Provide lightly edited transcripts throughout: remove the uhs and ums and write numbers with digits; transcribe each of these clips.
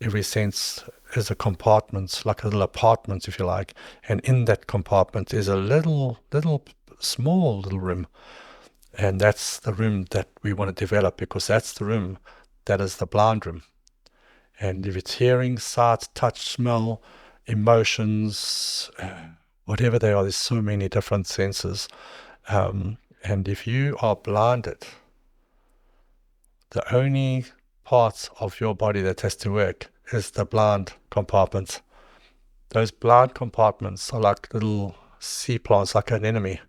every sense is a compartment, like a little apartment, if you like. And in that compartment is a small little room. And that's the room that we want to develop, because that's the room that is the blind room. And if it's hearing, sight, touch, smell, emotions, whatever they are, there's so many different senses. And if you are blinded, the only part of your body that has to work is the blind compartment. Those blind compartments are like little sea plants, like an enemy.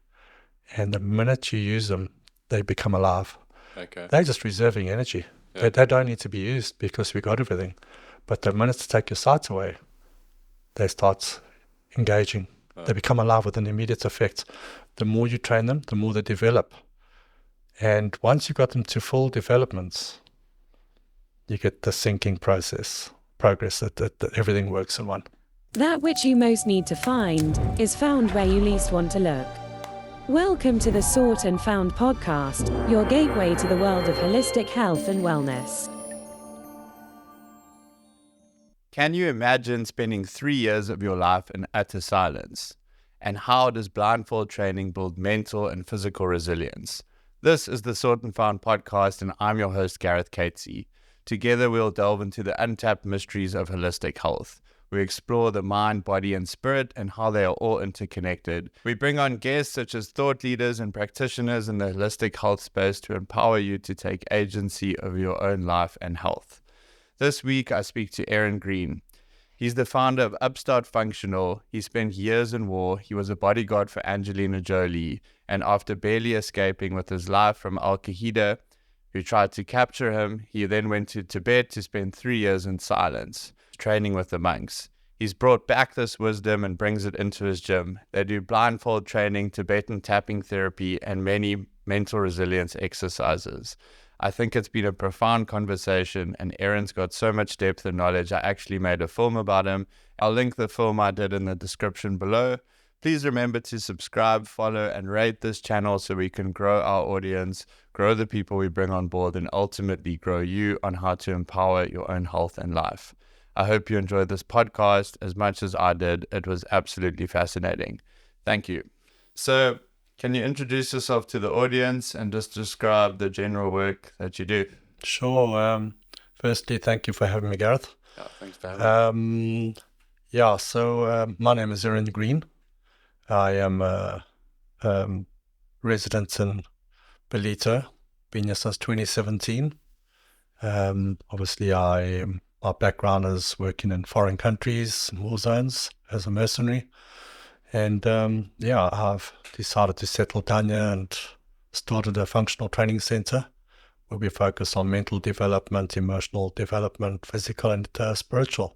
And the minute you use them, they become alive. Okay. They're just reserving energy. Yeah. They don't need to be used because we got everything. But the minute to take your sight away, they start engaging. They become alive with an immediate effect. The more you train them, the more they develop. And once you got them to full development, you get the syncing progress that everything works in one. That which you most need to find is found where you least want to look. Welcome to the Sought and Found podcast, your gateway to the world of holistic health and wellness. Can you imagine spending 3 years of your life in utter silence? And how does blindfold training build mental and physical resilience? This is the Sought and Found podcast, and I'm your host, Gareth Catesy. Together, we'll delve into the untapped mysteries of holistic health. We explore the mind, body, and spirit and how they are all interconnected. We bring on guests such as thought leaders and practitioners in the holistic health space to empower you to take agency over your own life and health. This week, I speak to Aaron Green. He's the founder of Upstart Functional. He spent years in war. He was a bodyguard for Angelina Jolie. And after barely escaping with his life from Al-Qaeda, who tried to capture him, he then went to Tibet to spend 3 years in silence, training with the monks. He's brought back this wisdom and brings it into his gym. They do blindfold training, Tibetan tapping therapy, and many mental resilience exercises. I think it's been a profound conversation, and Aaron's got so much depth and knowledge. I actually made a film about him. I'll link the film I did in the description below. Please remember to subscribe, follow, and rate this channel so we can grow our audience, grow the people we bring on board, and ultimately grow you on how to empower your own health and life. I hope you enjoyed this podcast as much as I did. It was absolutely fascinating. Thank you. So, can you introduce yourself to the audience and just describe the general work that you do? Sure. Firstly, thank you for having me, Gareth. Yeah, thanks for having me. My name is Aaron Green. I am a resident in Ballito, been here since 2017. Obviously, my background is working in foreign countries, in war zones as a mercenary. And I've decided to settle down here and started a functional training center where we focus on mental development, emotional development, physical and spiritual.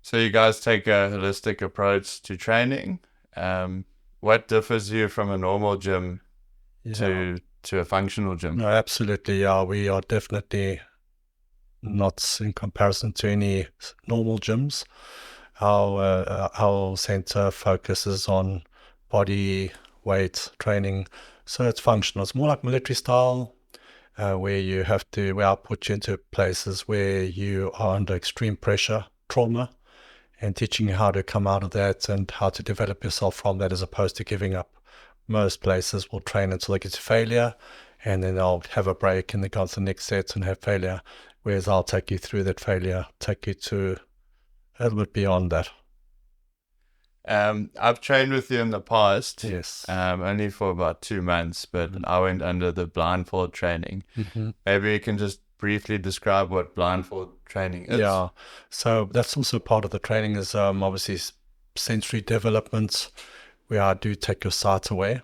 So you guys take a holistic approach to training. What differs you from a normal gym to a functional gym? No, absolutely. Yeah, we are definitely not in comparison to any normal gyms. Our center focuses on body weight training, so it's functional. It's more like military style, where I put you into places where you are under extreme pressure, trauma, and teaching you how to come out of that and how to develop yourself from that, as opposed to giving up. Most places will train until they get to failure, and then they'll have a break and they go on to the next set and have failure. Whereas I'll take you through that failure, take you to a little bit beyond that. I've trained with you in the past. Yes. Only for about 2 months, but I went under the blindfold training. Mm-hmm. Maybe you can just briefly describe what blindfold training is. Yeah. So that's also part of the training is obviously sensory development, where I do take your sight away,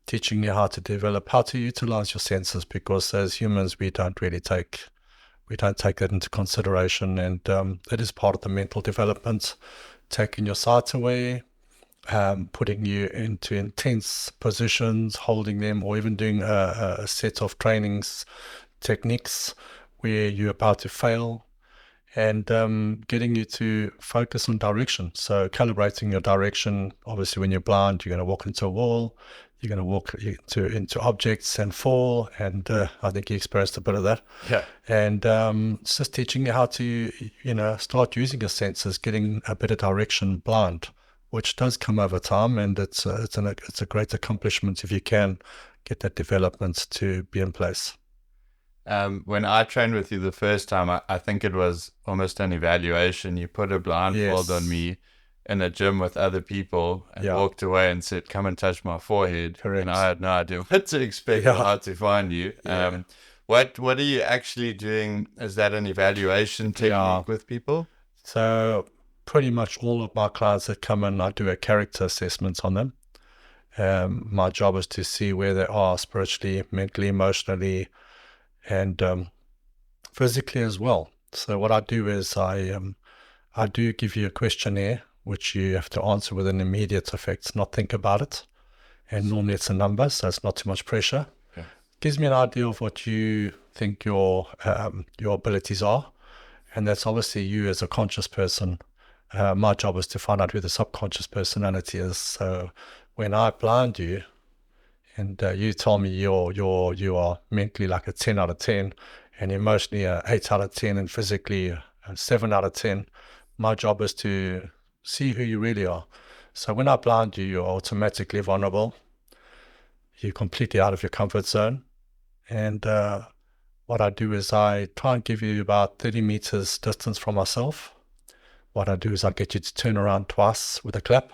teaching you how to utilize your senses, because as humans, we don't take that into consideration, and that is part of the mental development, taking your sight away, putting you into intense positions, holding them, or even doing a set of trainings techniques where you're about to fail, and getting you to focus on direction. So calibrating your direction. Obviously, when you're blind, you're going to walk into a wall, you're going to walk into objects and fall. And I think you experienced a bit of that. Yeah. And it's just teaching you how to, start using your senses, getting a better direction blind, which does come over time. And it's a great accomplishment if you can get that development to be in place. When I trained with you the first time, I think it was almost an evaluation. You put a blindfold on me in a gym with other people and walked away and said, "Come and touch my forehead." Correct. And I had no idea what to expect or how to find you. What are you actually doing? Is that an evaluation technique with people? So pretty much all of my clients that come in, I do a character assessment on them. My job is to see where they are spiritually, mentally, emotionally, and physically as well. So what I do is I do give you a questionnaire which you have to answer with an immediate effect, not think about it. And normally it's a number, so it's not too much pressure. Okay. Gives me an idea of what you think your abilities are, and that's obviously you as a conscious person. My job is to find out who the subconscious personality is. So when I blind you, and you tell me you are mentally like a 10 out of 10, and emotionally a 8 out of 10, and physically a 7 out of 10, my job is to see who you really are. So when I blind you, you're automatically vulnerable. You're completely out of your comfort zone. And what I do is I try and give you about 30 meters distance from myself. What I do is I get you to turn around twice with a clap.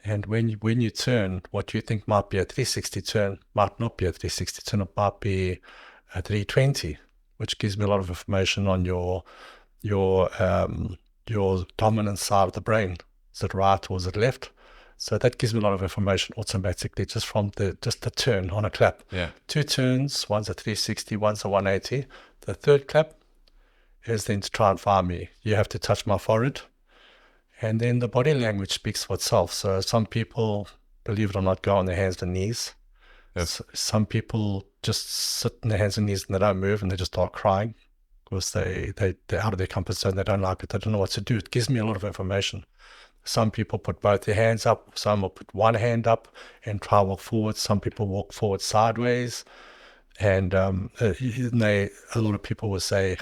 And when you turn, what you think might be a 360 turn might not be a 360 turn. It might be a 320, which gives me a lot of information on your dominant side of the brain. Is it right or is it left? So that gives me a lot of information automatically just from the turn on a clap. Yeah. 2 turns, one's a 360, one's a 180. The third clap is then to try and find me. You have to touch my forehead. And then the body language speaks for itself. So some people, believe it or not, go on their hands and knees. Yes. Some people just sit on their hands and knees and they don't move and they just start crying because they're out of their comfort zone. They don't like it. They don't know what to do. It gives me a lot of information. Some people put both their hands up. Some will put one hand up and try to walk forward. Some people walk forward sideways. And a lot of people will say,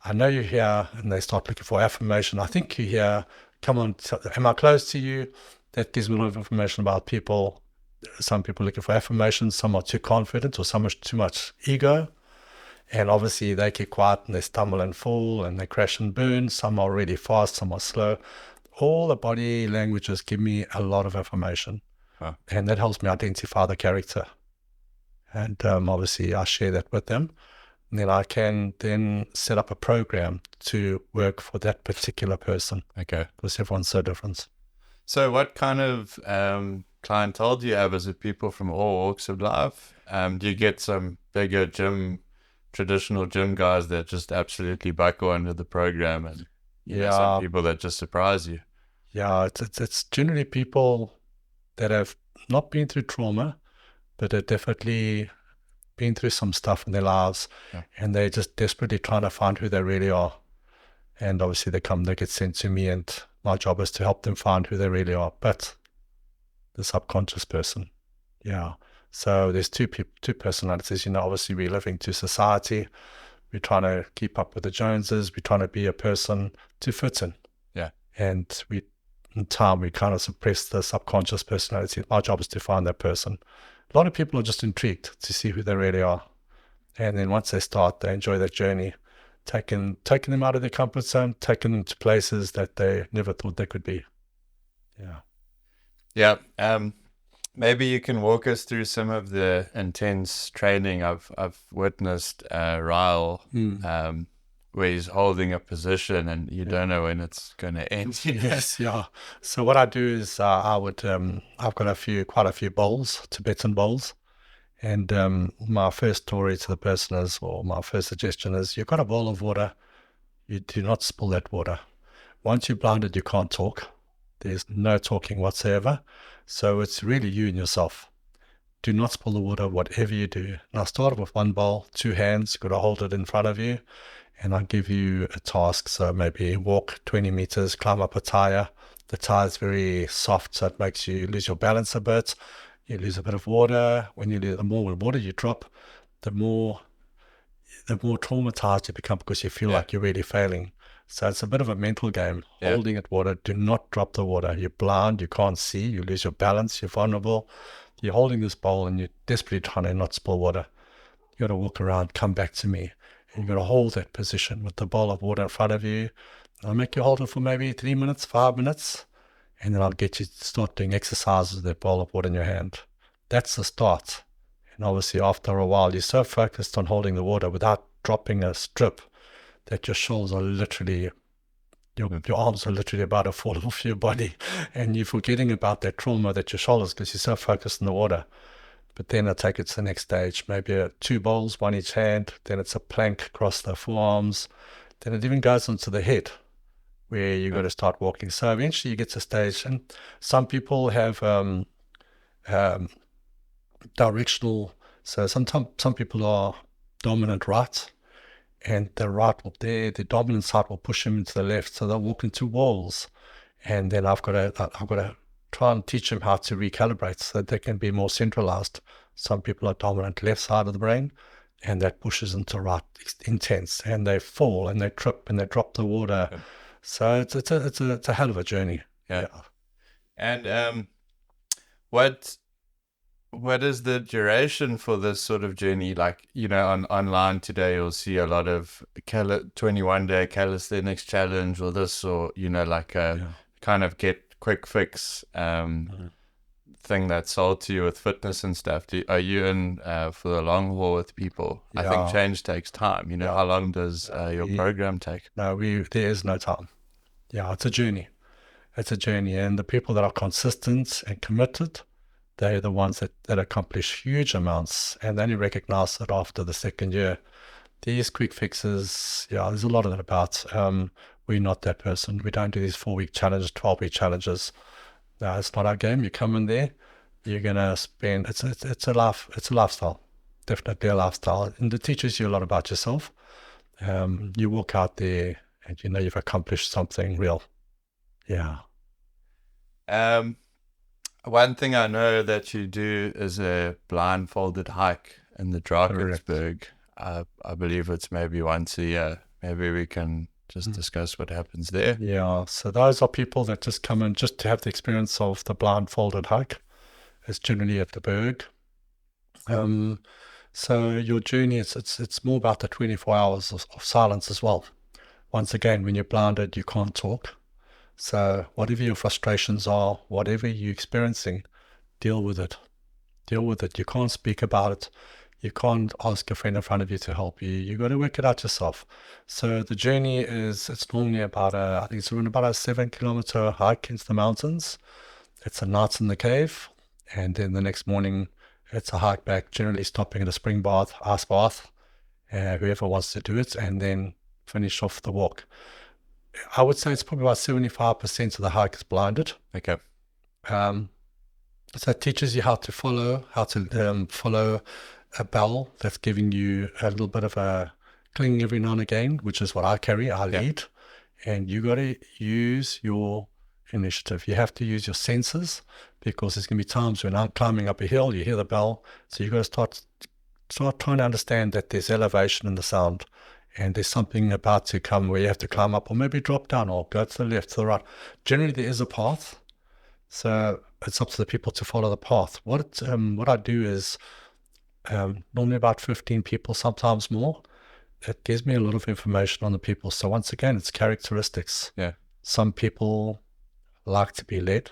I know you're here, and they start looking for affirmation. I think you're here. Come on, am I close to you? That gives me a lot of information about people. Some people looking for affirmation. Some are too confident, or some are too much ego. And obviously they keep quiet and they stumble and fall and they crash and burn. Some are really fast, some are slow. All the body languages give me a lot of information. And that helps me identify the character. And obviously I share that with them. And then I can then set up a program to work for that particular person. Okay. Because everyone's so different. So what kind of clientele do you have? Is it people from all walks of life? Do you get some bigger traditional gym guys that just absolutely buckle under the program, and some people that just surprise you? Yeah, it's generally people that have not been through trauma, but have definitely been through some stuff in their lives, and they're just desperately trying to find who they really are. And obviously they get sent to me, and my job is to help them find who they really are. But the subconscious person, So there's two personalities. Obviously we're living to society. We're trying to keep up with the Joneses. We're trying to be a person to fit in. Yeah. And in time, we kind of suppress the subconscious personality. My job is to find that person. A lot of people are just intrigued to see who they really are. And then once they start, they enjoy that journey, taking them out of their comfort zone, taking them to places that they never thought they could be. Yeah. Maybe you can walk us through some of the intense training I've witnessed. Ryle, where he's holding a position and you don't know when it's going to end. Yes, yeah. So what I do is I've got quite a few bowls, Tibetan bowls, and my first story to the person is, or my first suggestion is, you've got a bowl of water. You do not spill that water. Once you're blinded, you can't talk. There's no talking whatsoever. So it's really you and yourself. Do not spill the water, whatever you do. Now start with one bowl, 2 hands. You've got to hold it in front of you. and I give you a task. So maybe walk 20 meters, climb up a tire. The tire is very soft, so it makes you lose your balance a bit. You lose a bit of water. When you lose, the more water you drop, the more traumatized you become because you feel like you're really failing. So it's a bit of a mental game. Holding at water, do not drop the water. You're blind, you can't see, you lose your balance, you're vulnerable. You're holding this bowl and you're desperately trying to not spill water. You got to walk around, come back to me, and you got to hold that position with the bowl of water in front of you. I'll make you hold it for maybe 3 minutes, 5 minutes, and then I'll get you to start doing exercises with that bowl of water in your hand. That's the start. And obviously, after a while, you're so focused on holding the water without dropping a strip that your shoulders are literally, your arms are literally about to fall off your body. And you're forgetting about that trauma that your shoulders, because you're so focused in the water. But then I take it to the next stage, maybe 2 bowls, one each hand. Then it's a plank across the forearms. Then it even goes onto the head, where you got to start walking. So eventually you get to a stage, and some people have directional. So some people are dominant right, and the dominant side will push them into the left. So they'll walk into walls, and then I've got to try and teach them how to recalibrate so that they can be more centralized. Some people are dominant left side of the brain, and that pushes into right intense, and they fall and they trip and they drop the water. Yeah. So it's a hell of a journey. Yeah. And what is the duration for this sort of journey? Like, online today, you'll see a lot of 21-day calisthenics challenge or this, or, like a kind of get quick fix thing that's sold to you with fitness and stuff. Are you in for the long haul with people? I think change takes time. How long does your program take? No, there is no time. Yeah, it's a journey. It's a journey. And the people that are consistent and committed, they're the ones that accomplish huge amounts, and they only recognize it after the second year. These quick fixes, there's a lot of that about. We're not that person. We don't do these 4-week challenges, 12-week challenges. No, it's not our game. You come in there, you're gonna spend. It's a lifestyle, definitely a lifestyle, and it teaches you a lot about yourself. You walk out there, and you've accomplished something real. Yeah. One thing I know that you do is a blindfolded hike in the Drakensberg. I believe it's maybe once a year. Maybe we can just discuss what happens there. Yeah, so those are people that just come in just to have the experience of the blindfolded hike. It's generally at the Berg. So your journey, it's more about the 24 hours of silence as well. Once again, when you're blinded, you can't talk. So whatever your frustrations are, whatever you're experiencing, deal with it. Deal with it. You can't speak about it. You can't ask a friend in front of you to help you. You got to work it out yourself. So the journey it's normally about I think it's around about a 7-kilometer hike into the mountains. It's a night in the cave, and then the next morning it's a hike back, generally stopping at a spring bath, ice bath, whoever wants to do it, and then finish off the walk. I would say it's probably about 75% of the hike is blinded. Okay. So it teaches you how to follow a bell that's giving you a little bit of a cling every now and again, which is what I carry. I lead. And you got to use your initiative. You have to use your senses, because there's going to be times when I'm climbing up a hill, you hear the bell. So you got to start trying to understand that there's elevation in the sound. And there's something about to come where you have to climb up, or maybe drop down, or go to the left, to the right. Generally, there is a path. So it's up to the people to follow the path. What I do is normally about 15 people, sometimes more. It gives me a lot of information on the people. So once again, it's characteristics. Yeah. Some people like to be led.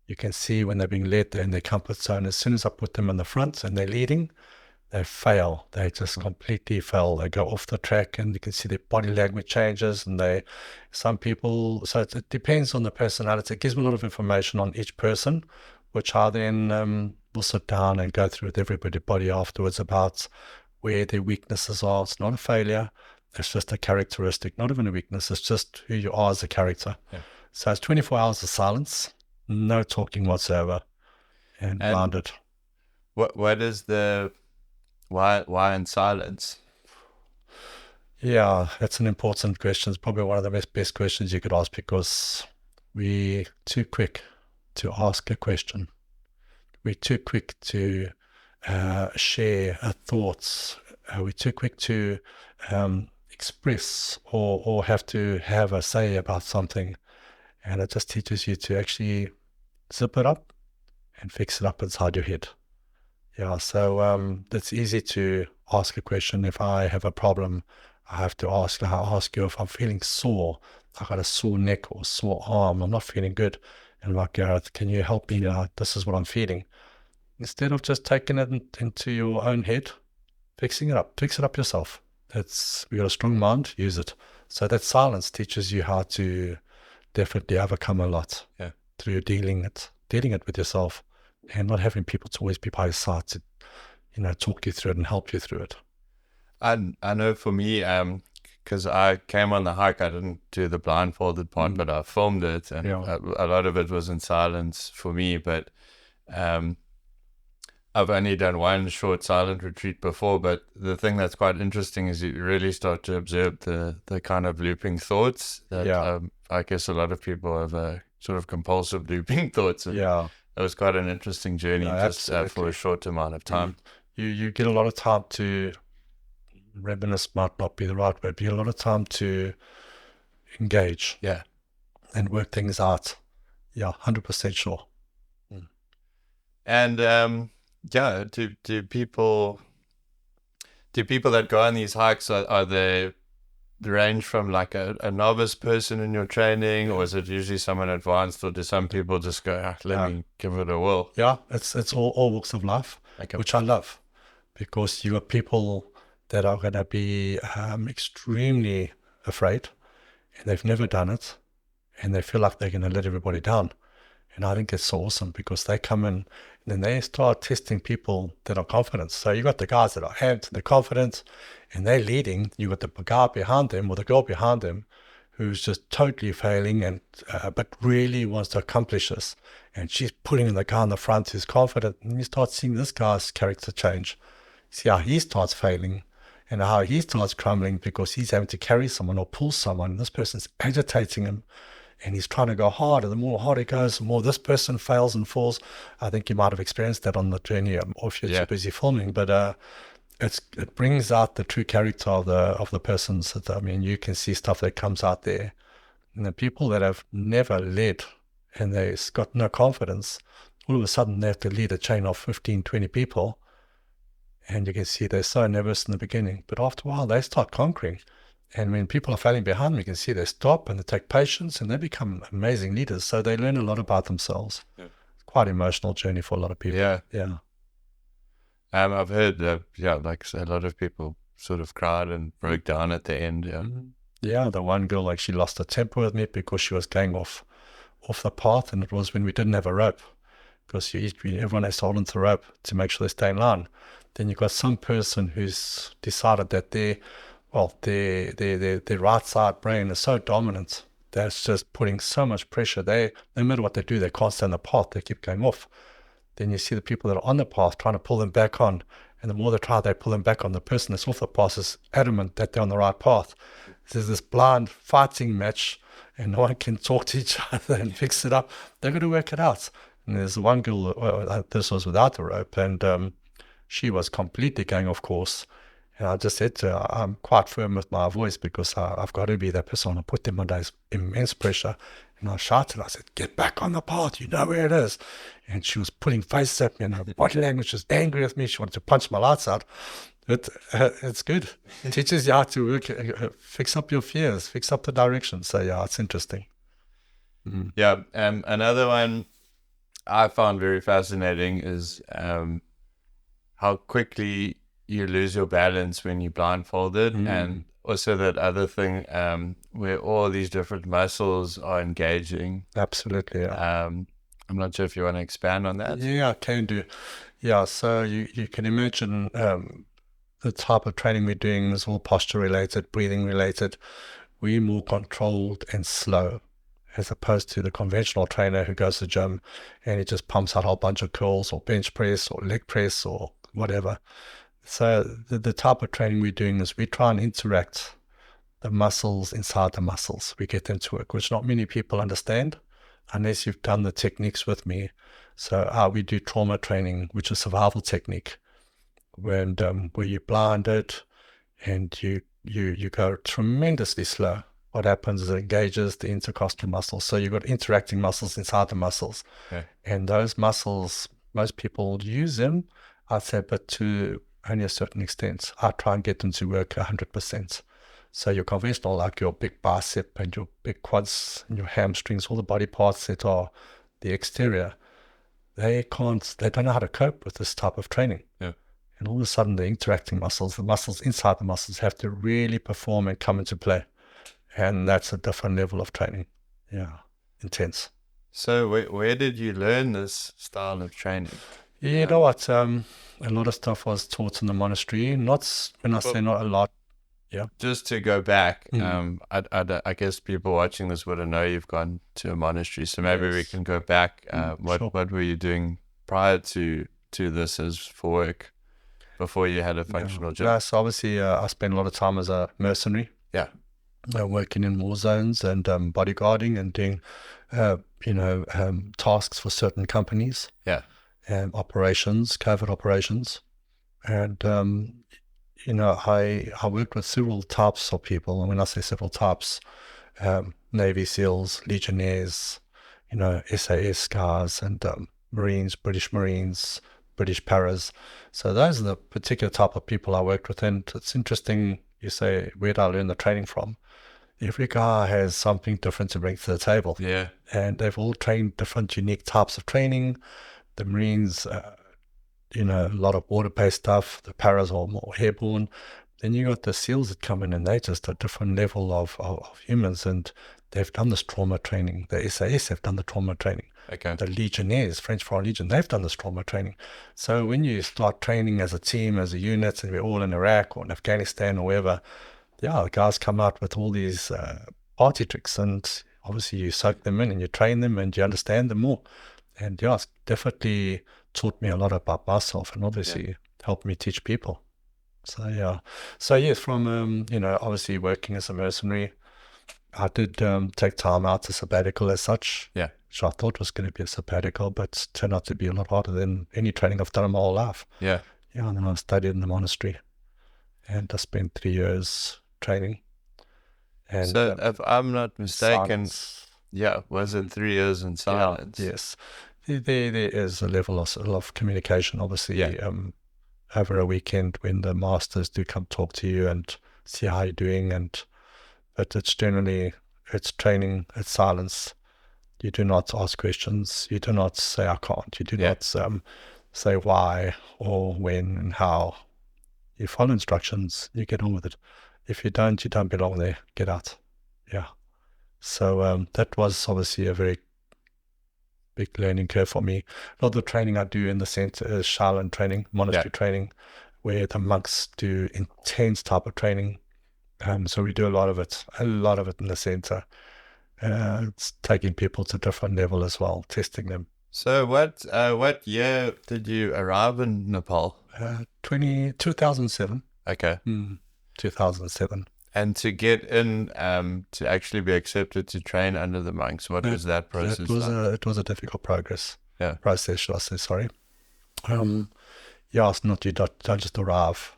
You can see when they're being led, they're in their comfort zone. As soon as I put them in the front and they're leading, they fail. They just completely fail. They go off the track, and you can see their body language changes. And some people, so it depends on the personality. It gives me a lot of information on each person, which I then will sit down and go through with everybody afterwards about where their weaknesses are. It's not a failure. It's just a characteristic, not even a weakness. It's just who you are as a character. Yeah. So it's 24 hours of silence, no talking whatsoever, and blinded. What is the... Why in silence? Yeah, that's an important question. It's probably one of the best questions you could ask, because we're too quick to ask a question. We're too quick to share our thoughts. We're too quick to express or have to have a say about something. And it just teaches you to actually zip it up and fix it up inside your head. Yeah, so it's easy to ask a question. If I have a problem, I have to ask you if I'm feeling sore. I got a sore neck or sore arm. I'm not feeling good. And I'm like, Gareth, can you help me? This is what I'm feeling. Instead of just taking it into your own head, fix it up yourself. We got a strong mind, use it. So that silence teaches you how to definitely overcome a lot through dealing it with yourself, and not having people to always be by your side to, talk you through it and help you through it. I know for me, because I came on the hike, I didn't do the blindfolded part, but I filmed it, and a lot of it was in silence for me. But I've only done one short silent retreat before, but the thing that's quite interesting is you really start to observe the kind of looping thoughts that I guess a lot of people have a sort of compulsive looping thoughts. And it was quite an interesting journey for a short amount of time. You get a lot of time to reminisce, might not be the right word, but you get a lot of time to engage and work things out. 100% sure. And do people that go on these hikes, are they range from like a novice person in your training, or is it usually someone advanced, or do some people just go, let me give it a whirl? It's all walks of life, which I love, because you got people that are going to be extremely afraid, and they've never done it, and they feel like they're going to let everybody down. And I think it's so awesome, because they come in and then they start testing people that are confident. So you got the guys that are amped, they're confident, and they're leading. You got the guy behind them or the girl behind them who's just totally failing, and but really wants to accomplish this. And she's putting the guy in the front who's confident, and you start seeing this guy's character change. See how he starts failing and how he starts crumbling because he's having to carry someone or pull someone. This person's agitating him, and he's trying to go harder. The more hard he goes, the more this person fails and falls. I think you might have experienced that on the journey, or if you're too busy filming. But it brings out the true character of the persons. I mean, you can see stuff that comes out there. And the people that have never led and they've got no confidence, all of a sudden they have to lead a chain of 15, 20 people. And you can see they're so nervous in the beginning. But after a while, they start conquering. And when people are failing behind them, you can see they stop and they take patience and they become amazing leaders. So they learn a lot about themselves. It's quite an emotional journey for a lot of people. Yeah. I've heard, like a lot of people sort of cried and broke down at the end. The one girl, like, she lost her temper with me because she was going off the path, and it was when we didn't have a rope, because everyone has to hold onto the rope to make sure they stay in line. Then you've got some person who's decided that their right side brain is so dominant that's just putting so much pressure. No matter what they do, they can't stay on the path. They keep going off. Then you see the people that are on the path trying to pull them back on, and the more they try, they pull them back on. The person that's off the path is adamant that they're on the right path. There's this blind fighting match, and no one can talk to each other and fix it up. They've got to work it out. And there's one girl, this was without a rope, and she was completely going off course. And I just said to her, I'm quite firm with my voice, because I've got to be that person. I put them under immense pressure. And I shouted, I said, get back on the path. You know where it is. And she was putting faces at me, and her body language was angry with me. She wanted to punch my lights out. It's good. It teaches you how to work, fix up your fears, fix up the direction. So, it's interesting. Yeah. Another one I found very fascinating is how quickly you lose your balance when you're blindfolded, and also that other thing where all these different muscles are engaging. Absolutely. I'm not sure if you want to expand on that. Yeah, I can do. Yeah, so you can imagine the type of training we're doing is all posture related, breathing related. We're more controlled and slow, as opposed to the conventional trainer who goes to the gym and he just pumps out a whole bunch of curls or bench press or leg press or whatever. So the type of training we're doing is we try and interact the muscles inside the muscles. We get them to work, which not many people understand unless you've done the techniques with me. So we do trauma training, which is survival technique, where you're blinded and you go tremendously slow. What happens is it engages the intercostal muscles. So you've got interacting muscles inside the muscles. Okay. And those muscles, most people use them, I'd say, but to only a certain extent. I try and get them to work 100%. So your conventional, like your big bicep and your big quads and your hamstrings, all the body parts that are the exterior, they don't know how to cope with this type of training. Yeah. And all of a sudden, the interacting muscles, the muscles inside the muscles have to really perform and come into play. And that's a different level of training. Yeah, intense. So where did you learn this style of training? You know what? A lot of stuff was taught in the monastery. Say not a lot. Yeah. Just to go back, I guess people watching this would know you've gone to a monastery. So maybe we can go back. Sure. What were you doing prior to this as for work before you had a functional job? Yeah, so obviously I spent a lot of time as a mercenary. Yeah. Working in war zones and bodyguarding and doing, tasks for certain companies. Yeah. Operations, covert operations. And, I worked with several types of people. And when I say several types, Navy SEALs, Legionnaires, SAS guys and Marines, British Marines, British paras. So those are the particular type of people I worked with. And it's interesting, you say, where did I learn the training from? Every guy has something different to bring to the table. Yeah. And they've all trained different, unique types of training. The Marines, a lot of water-based stuff. The paras are more airborne. Then you got the SEALs that come in and they're just a different level of humans, and they've done this trauma training. The SAS have done the trauma training. Okay. The Legionnaires, French Foreign Legion, they've done this trauma training. So when you start training as a team, as a unit, and we're all in Iraq or in Afghanistan or wherever, the guys come out with all these party tricks, and obviously you soak them in and you train them and you understand them more. And it's definitely taught me a lot about myself and obviously helped me teach people. So yes, from obviously working as a mercenary, I did take time out, a sabbatical as such. Yeah. Which I thought was going to be a sabbatical, but turned out to be a lot harder than any training I've done in my whole life. Yeah. Yeah, and then I studied in the monastery, and I spent 3 years training. And so if I'm not mistaken, silence. was it 3 years in silence? Yeah, yes. There is a level of communication, obviously, over a weekend when the masters do come talk to you and see how you're doing, but it's generally, it's training, it's silence. You do not ask questions. You do not say, I can't. You do not say why or when and how. You follow instructions, you get on with it. If you don't belong there. Get out. Yeah. So that was obviously a very big learning curve for me. A lot of the training I do in the center is Shaolin training, monastery training, where the monks do intense type of training. So we do a lot of it in the center. It's taking people to a different level as well, testing them. So what year did you arrive in Nepal? 2007. Okay. 2007. And to get in, to actually be accepted to train under the monks, what was that process like? It was a difficult process, should I say, sorry. It's not, you don't just arrive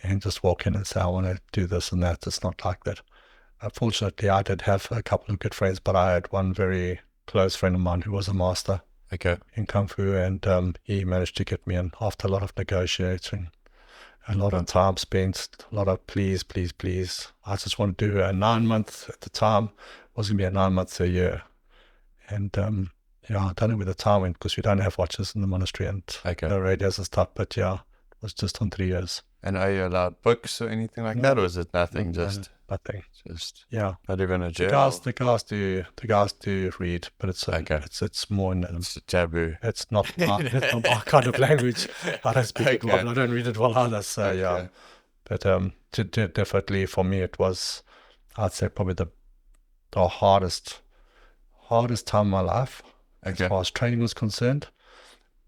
and just walk in and say, I want to do this and that. It's not like that. Fortunately, I did have a couple of good friends, but I had one very close friend of mine who was a master in Kung Fu, and he managed to get me in after a lot of negotiating, a lot of time spent, a lot of please. I just want to do a 9 month at the time. It was going to be a 9 month to a year. And I don't know where the time went because we don't have watches in the monastery and no radios and stuff, but it was just on 3 years. And are you allowed books or anything like that, or is it nothing? Nothing. Not even a journal. The guys do read, but it's it's more in it's taboo. It's not my kind of language. I don't speak it well. I don't read it well either. So but definitely for me it was, I'd say, probably the hardest time of my life as far as training was concerned.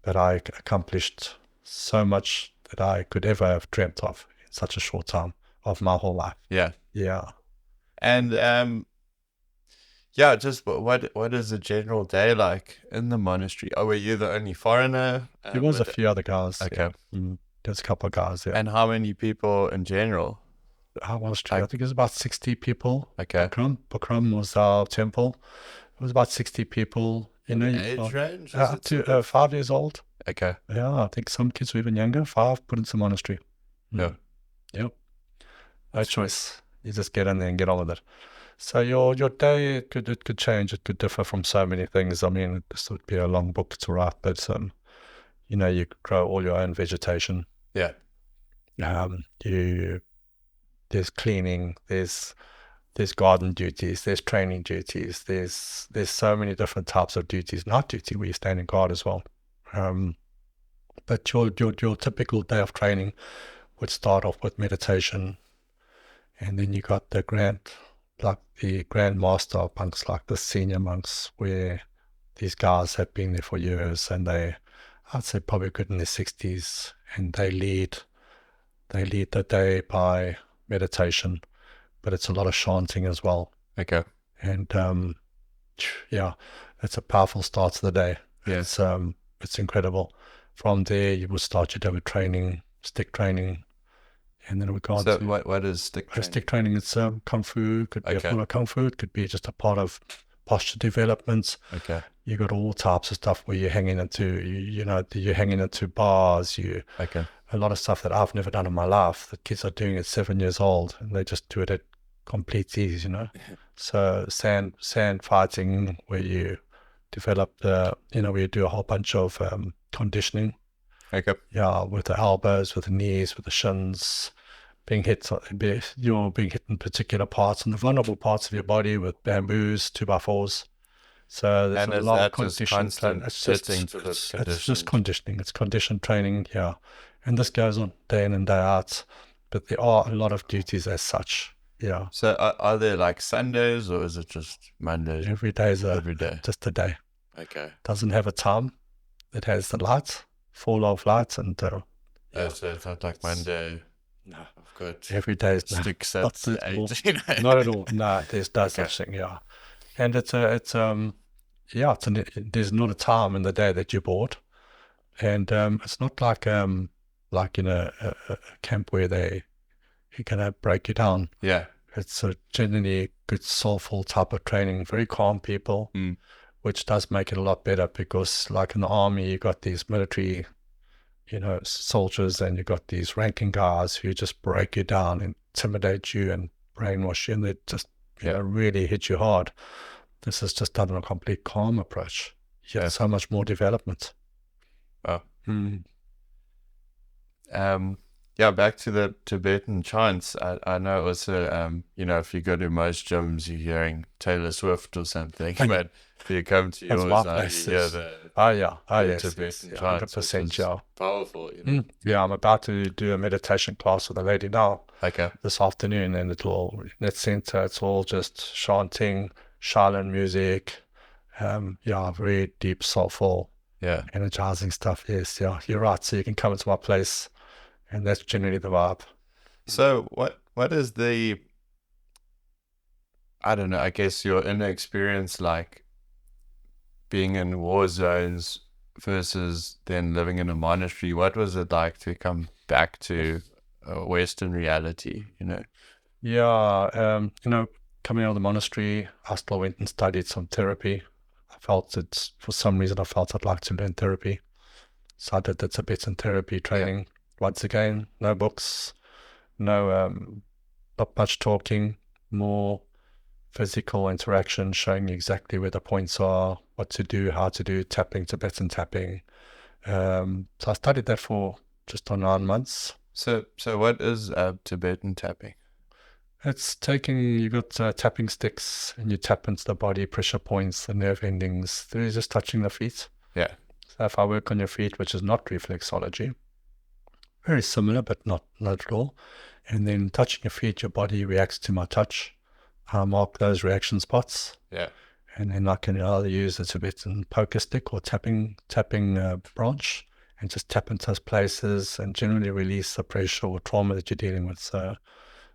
But I accomplished so much that I could ever have dreamt of in such a short time of my whole life. Yeah. And yeah, just what is the general day like in the monastery? Oh, were you the only foreigner? There was a few other guys. Okay. There's a couple of guys, yeah. And how many people in general? I think it was about 60 people. Okay. Bukram was our temple. It was about 60 people. Age range? Up to 5 years old. Okay. Yeah, I think some kids were even younger. 5 put into monastery. Yeah. Yep. No choice. You just get in there and get on with it. So your day it could change. It could differ from so many things. I mean, this would be a long book to write, but you grow all your own vegetation. Yeah. There's cleaning. There's garden duties. There's training duties. There's so many different types of duties. Night duty where you stand in guard as well. But your typical day of training would start off with meditation, and then you got the grand master of monks, like the senior monks, where these guys have been there for years, and I'd say probably good in their 60s, and they lead the day by meditation, but it's a lot of chanting as well. Okay. And yeah, it's a powerful start to the day. Yes. It's incredible. From there, you will start your day with training, stick training, and then we go on So to what is stick training? stick training. It's kung fu. Could be a form of kung fu. It could be just a part of posture development. Okay. You got all types of stuff where you're hanging into, you're hanging into bars. Okay. A lot of stuff that I've never done in my life that kids are doing at 7 years old, and they just do it at complete ease, So sand fighting, where you develop where you do a whole bunch of conditioning. Okay. Yeah, with the elbows, with the knees, with the shins, being hit in particular parts and the vulnerable parts of your body with bamboos, 2x4s. So there's a lot of conditioning. It's just conditioning. It's conditioned training, yeah. And this goes on day in and day out. But there are a lot of duties as such, yeah. So are there like Sundays, or is it just Mondays? Every day is Every day. just a day. Okay. Doesn't have a time. It has the lights, full of lights, and so it's not like Monday. No, I've got every day is sticks not at 8. Not at all. No, there's no such thing. Yeah, and there's not a time in the day that you're bored, and it's not like in a camp where they're gonna break you down. Yeah, it's a generally good soulful type of training. Very calm people, which does make it a lot better, because like in the army, you got these military soldiers, and you got these ranking guys who just break you down, intimidate you, and brainwash you, and they just really hit you hard. This is just done in a complete calm approach. Yeah, so much more development. Oh. Back to the Tibetan chants. I know also, if you go to most gyms, you're hearing Taylor Swift or something, but if you come to yours, you hear the Tibetan chants, 100%, yeah. Powerful, Yeah, I'm about to do a meditation class with a lady now. Okay. This afternoon, and in that center, it's all just chanting, Shaolin music, very deep, soulful, energizing stuff. Yes, yeah, you're right. So you can come into my place, and that's generally the vibe. So what is the, I don't know, I guess your inner experience like being in war zones versus then living in a monastery? What was it like to come back to a Western reality, Yeah, coming out of the monastery, I still went and studied some therapy. For some reason, I felt I'd like to learn therapy. So I did the Tibetan therapy training. Once again, no books, not much talking, more physical interaction, showing you exactly where the points are, what to do, how to do tapping, Tibetan tapping. So I studied that for just on 9 months. So what is Tibetan tapping? It's you got tapping sticks, and you tap into the body, pressure points, the nerve endings. They're just touching the feet. Yeah. So if I work on your feet, which is not reflexology, very similar, but not at all. And then touching your feet, your body reacts to my touch. I mark those reaction spots. Yeah. And then I can either use a Tibetan poker stick or tapping branch, and just tap into those places and generally release the pressure or trauma that you're dealing with. So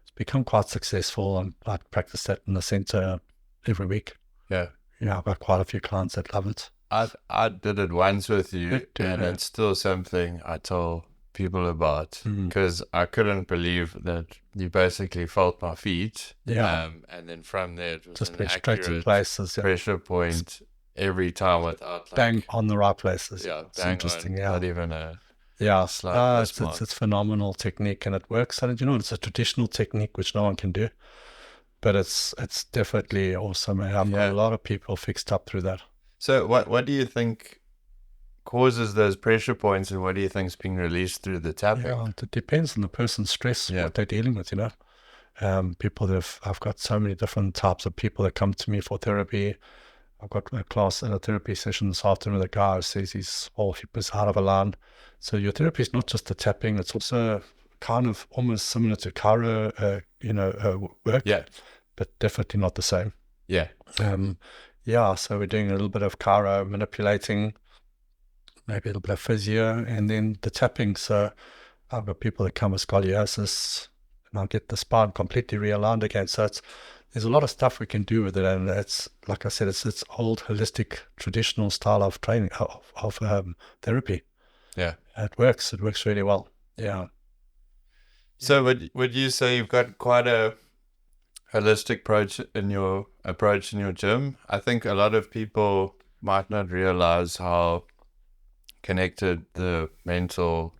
it's become quite successful, and I practice that in the center every week. Yeah. I've got quite a few clients that love it. I did it once with you, and it's still something I tell people about, because I couldn't believe that you basically felt my feet. And then from there, it was just an straight in accurate places, pressure point every time without bang on the right places. Yeah, it's interesting. Not even a slight it's phenomenal technique, and it works. And it's a traditional technique which no one can do, but it's definitely awesome. I've got a lot of people fixed up through that. So what do you think causes those pressure points, and what do you think is being released through the tapping? It depends on the person's stress, what they're dealing with. I've got so many different types of people that come to me for therapy. I've got a class and a therapy session this afternoon with a guy who says his whole hip is out of line. So your therapy is not just the tapping; it's also kind of almost similar to chiro, work. Yeah, but definitely not the same. Yeah. So we're doing a little bit of chiro manipulating, maybe a little bit of physio, and then the tapping. So I've got people that come with scoliosis, and I'll get the spine completely realigned again. So there's a lot of stuff we can do with it, and it's, like I said, it's old, holistic, traditional style of training, of therapy. Yeah. It works really well. Yeah. So would you say you've got quite a holistic approach in your gym? I think a lot of people might not realize how connected the mental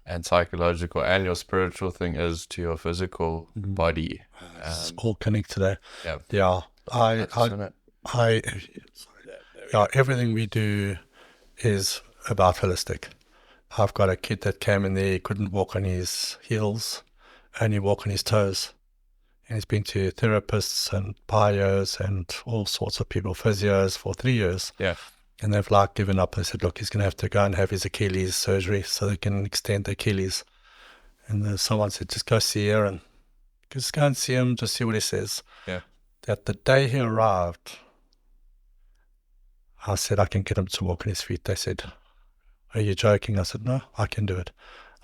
and psychological and your spiritual thing is to your physical body. It's all connected there. Yeah. Everything we do is about holistic. I've got a kid that came in there, he couldn't walk on his heels, only walk on his toes. And he's been to therapists and bios and all sorts of people, physios, for 3 years. Yeah. And they've given up. They said, look, he's going to have to go and have his Achilles surgery so they can extend the Achilles. And someone said, just go see Aaron. Just go and see him, just see what he says. Yeah. That the day he arrived, I said, I can get him to walk on his feet. They said, are you joking? I said, no, I can do it.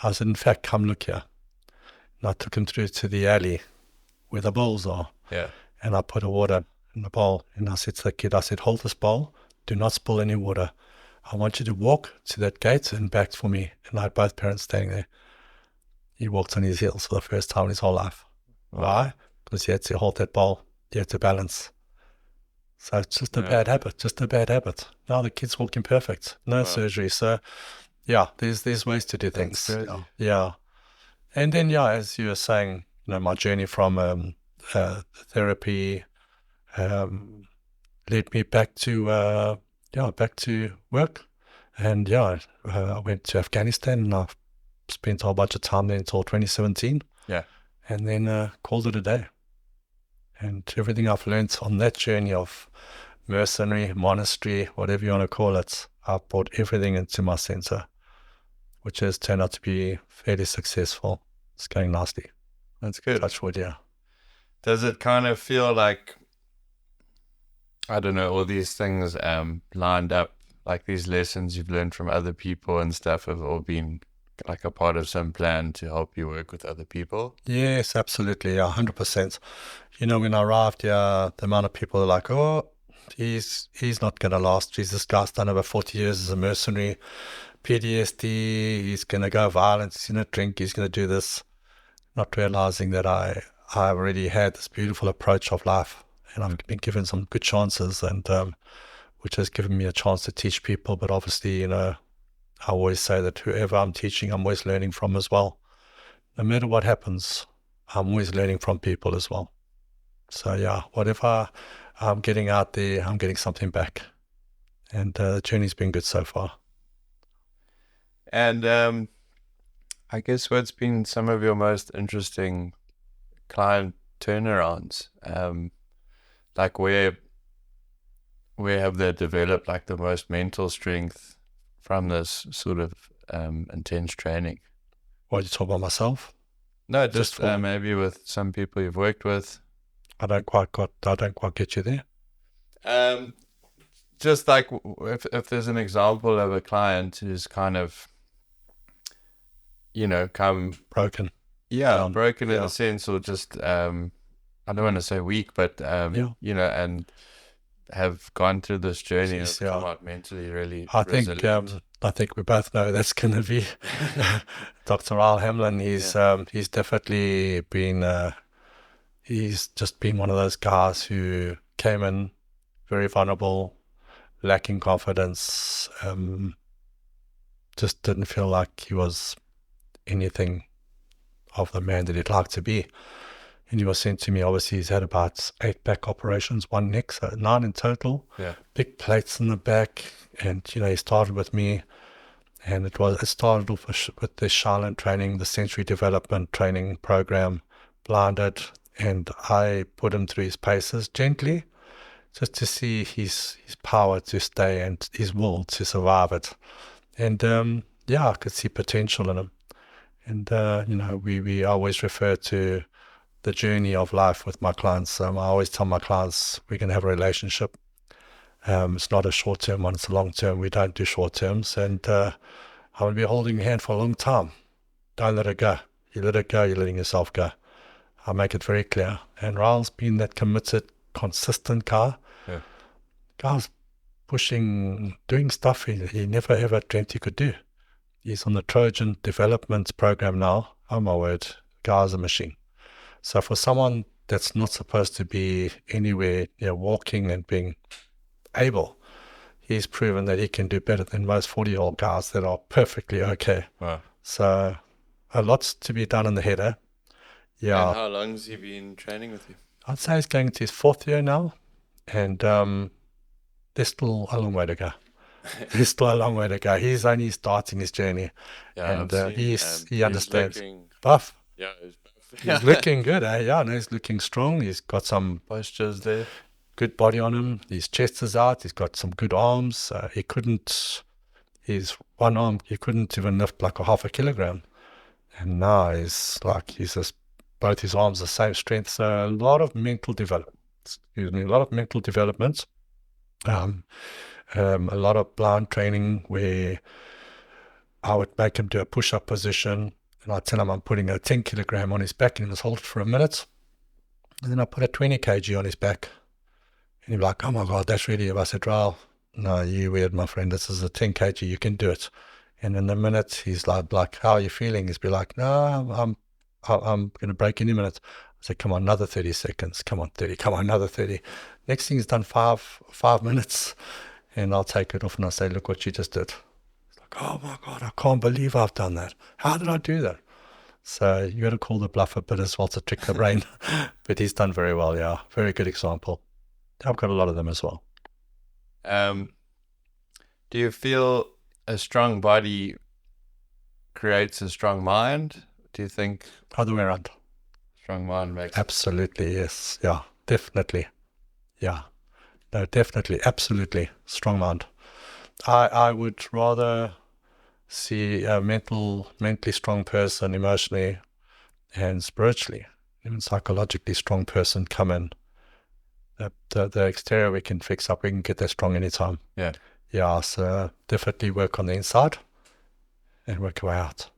I said, in fact, come look here. And I took him through to the alley where the bowls are. Yeah. And I put a water in the bowl. And I said to the kid, hold this bowl. Do not spill any water. I want you to walk to that gate and back for me. And I had both parents standing there. He walked on his heels for the first time in his whole life. Wow. Why? Because he had to hold that bowl. He had to balance. So it's just a bad habit. Now the kid's walking perfect. No surgery. So, there's ways to do things. Yeah. And then, as you were saying, my journey from therapy led me back to work. And I went to Afghanistan, and I spent a whole bunch of time there until 2017. Yeah. And then called it a day. And everything I've learned on that journey of mercenary, monastery, whatever you want to call it, I've brought everything into my center, which has turned out to be fairly successful. It's going nicely. That's good. Touch wood, yeah. Does it kind of feel like, I don't know, all these things lined up, like these lessons you've learned from other people and stuff have all been like a part of some plan to help you work with other people? Yes, absolutely, 100%. When I arrived here, the amount of people are like, oh, he's not going to last. Jesus, this guy's done over 40 years as a mercenary, PTSD, he's going to go violent, he's going to drink, he's going to do this. Not realizing that I already had this beautiful approach of life, and I've been given some good chances, and which has given me a chance to teach people. But obviously, I always say that whoever I'm teaching, I'm always learning from as well. No matter what happens, I'm always learning from people as well. So whatever I'm getting out there, I'm getting something back. And the journey's been good so far. And I guess what's been some of your most interesting client turnarounds? Like where have they developed like the most mental strength from this sort of intense training? What, you talk about myself? No, just maybe with some people you've worked with. I don't quite get you there. Just like if there's an example of a client who's kind of, come broken. Yeah, broken in a sense, or just I don't want to say weak, but you know, and have gone through this journey and come out mentally really resilient. I think we both know that's going to be Dr. Al Hamlin. He's definitely been he's just been one of those guys who came in very vulnerable, lacking confidence, just didn't feel like he was anything of the man that he'd like to be. And he was sent to me. Obviously, he's had about 8 back operations, 1 neck, so 9 in total. Yeah. Big plates in the back. And, you know, he started with me. And it started off with the silent training, the sensory development training program, blinded. And I put him through his paces gently, just to see his power to stay and his will to survive it. And, I could see potential in him. And, you know, we always refer to the journey of life with my clients. I always tell my clients we can have a relationship. It's not a short-term one, it's a long-term. We don't do short-terms. And I will be holding your hand for a long time. Don't let it go. You let it go, you're letting yourself go. I make it very clear. And Raul's been that committed, consistent guy. Yeah. Guy's pushing, doing stuff he never ever dreamt he could do. He's on the Trojan development program now. Oh my word, guy's a machine. So for someone that's not supposed to be anywhere near walking and being able, he's proven that he can do better than most 40-year-old guys that are perfectly okay. Wow. So a lot's to be done in the header. Yeah. And how long has he been training with you? I'd say he's going to his 4th year now. And there's still a long way to go. There's still a long way to go. He's only starting his journey. Yeah, and he understands. Buff. Yeah, he's buff. He's looking good, eh? Yeah, no, he's looking strong. He's got some postures there. Good body on him. His chest is out. He's got some good arms. His one arm, he couldn't even lift like a half a kilogram. And now both his arms the same strength. So a lot of mental development. A lot of blind training where I would make him do a push-up position. And I tell him I'm putting a 10 kilogram on his back and he must hold it for a minute. And then I put a 20 kg on his back. And he'd be like, oh my God, that's really it. I said, Raul, no, you weird, my friend. This is a 10 kg. You can do it. And in a minute, he's like, how are you feeling? He's be like, no, I'm going to break any minute. I said, come on, another 30 seconds. Come on, 30. Come on, another 30. Next thing he's done 5 minutes. And I'll take it off and I'll say, look what you just did. Oh my God, I can't believe I've done that. How did I do that? So you got to call the bluff a bit as well to trick the brain. But he's done very well, yeah. Very good example. I've got a lot of them as well. Do you feel a strong body creates a strong mind? Do you think? Other way around. Strong mind makes... Absolutely, yes. Yeah, definitely. Yeah. No, definitely. Absolutely. Strong mind. I would rather see a mentally strong person, emotionally and spiritually, even psychologically strong person come in. The exterior we can fix up. We can get that strong anytime. Yeah. Yeah, so definitely work on the inside and work your way out.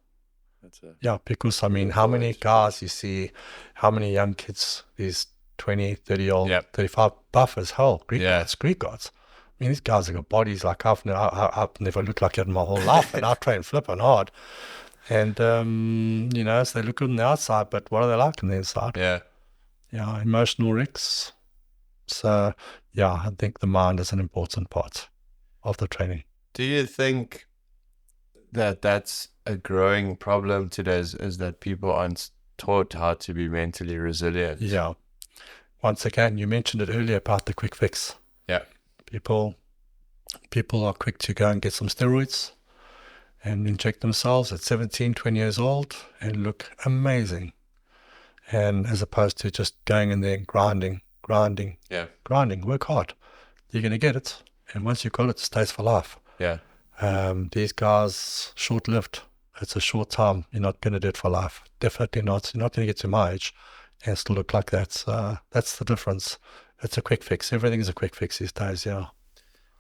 Yeah, because, I mean, how many guys you see, how many young kids, these 20, 30-year-old, 35, buff as hell, Greek guys. I mean, these guys have got bodies like I've never looked like it in my whole life, and I train flipping hard. And, so they look good on the outside, but what are they like on the inside? Yeah. Yeah, emotional wrecks. So, yeah, I think the mind is an important part of the training. Do you think that that's a growing problem today, is that people aren't taught how to be mentally resilient? Yeah. Once again, you mentioned it earlier about the quick fix. Yeah. People are quick to go and get some steroids and inject themselves at 17, 20 years old and look amazing. And as opposed to just going in there and grinding, work hard. You're going to get it. And once you've got it, it stays for life. Yeah. These guys, short-lived. It's a short time. You're not going to do it for life. Definitely not. You're not going to get to my age and still look like that. That's the difference. It's a quick fix. Everything's a quick fix these days, yeah.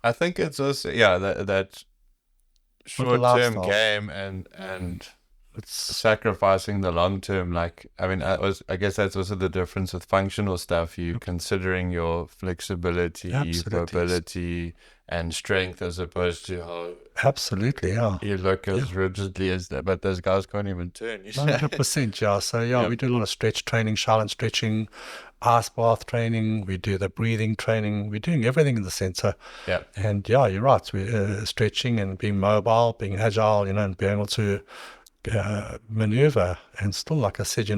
I think it's also, that short-term game and it's sacrificing the long term. Like, I mean, I guess that's also the difference with functional stuff. You considering your flexibility, absolutely, mobility, and strength, as opposed to how absolutely, yeah. you look as rigidly as that. But those guys can't even turn. 100%, yeah. So yeah, Yep. we do a lot of stretch training, challenge stretching, ice bath training. We do the breathing training. We're doing everything in the center. Yeah. And yeah, you're right. We're stretching and being mobile, being agile, and being able to maneuver. And still, like I said,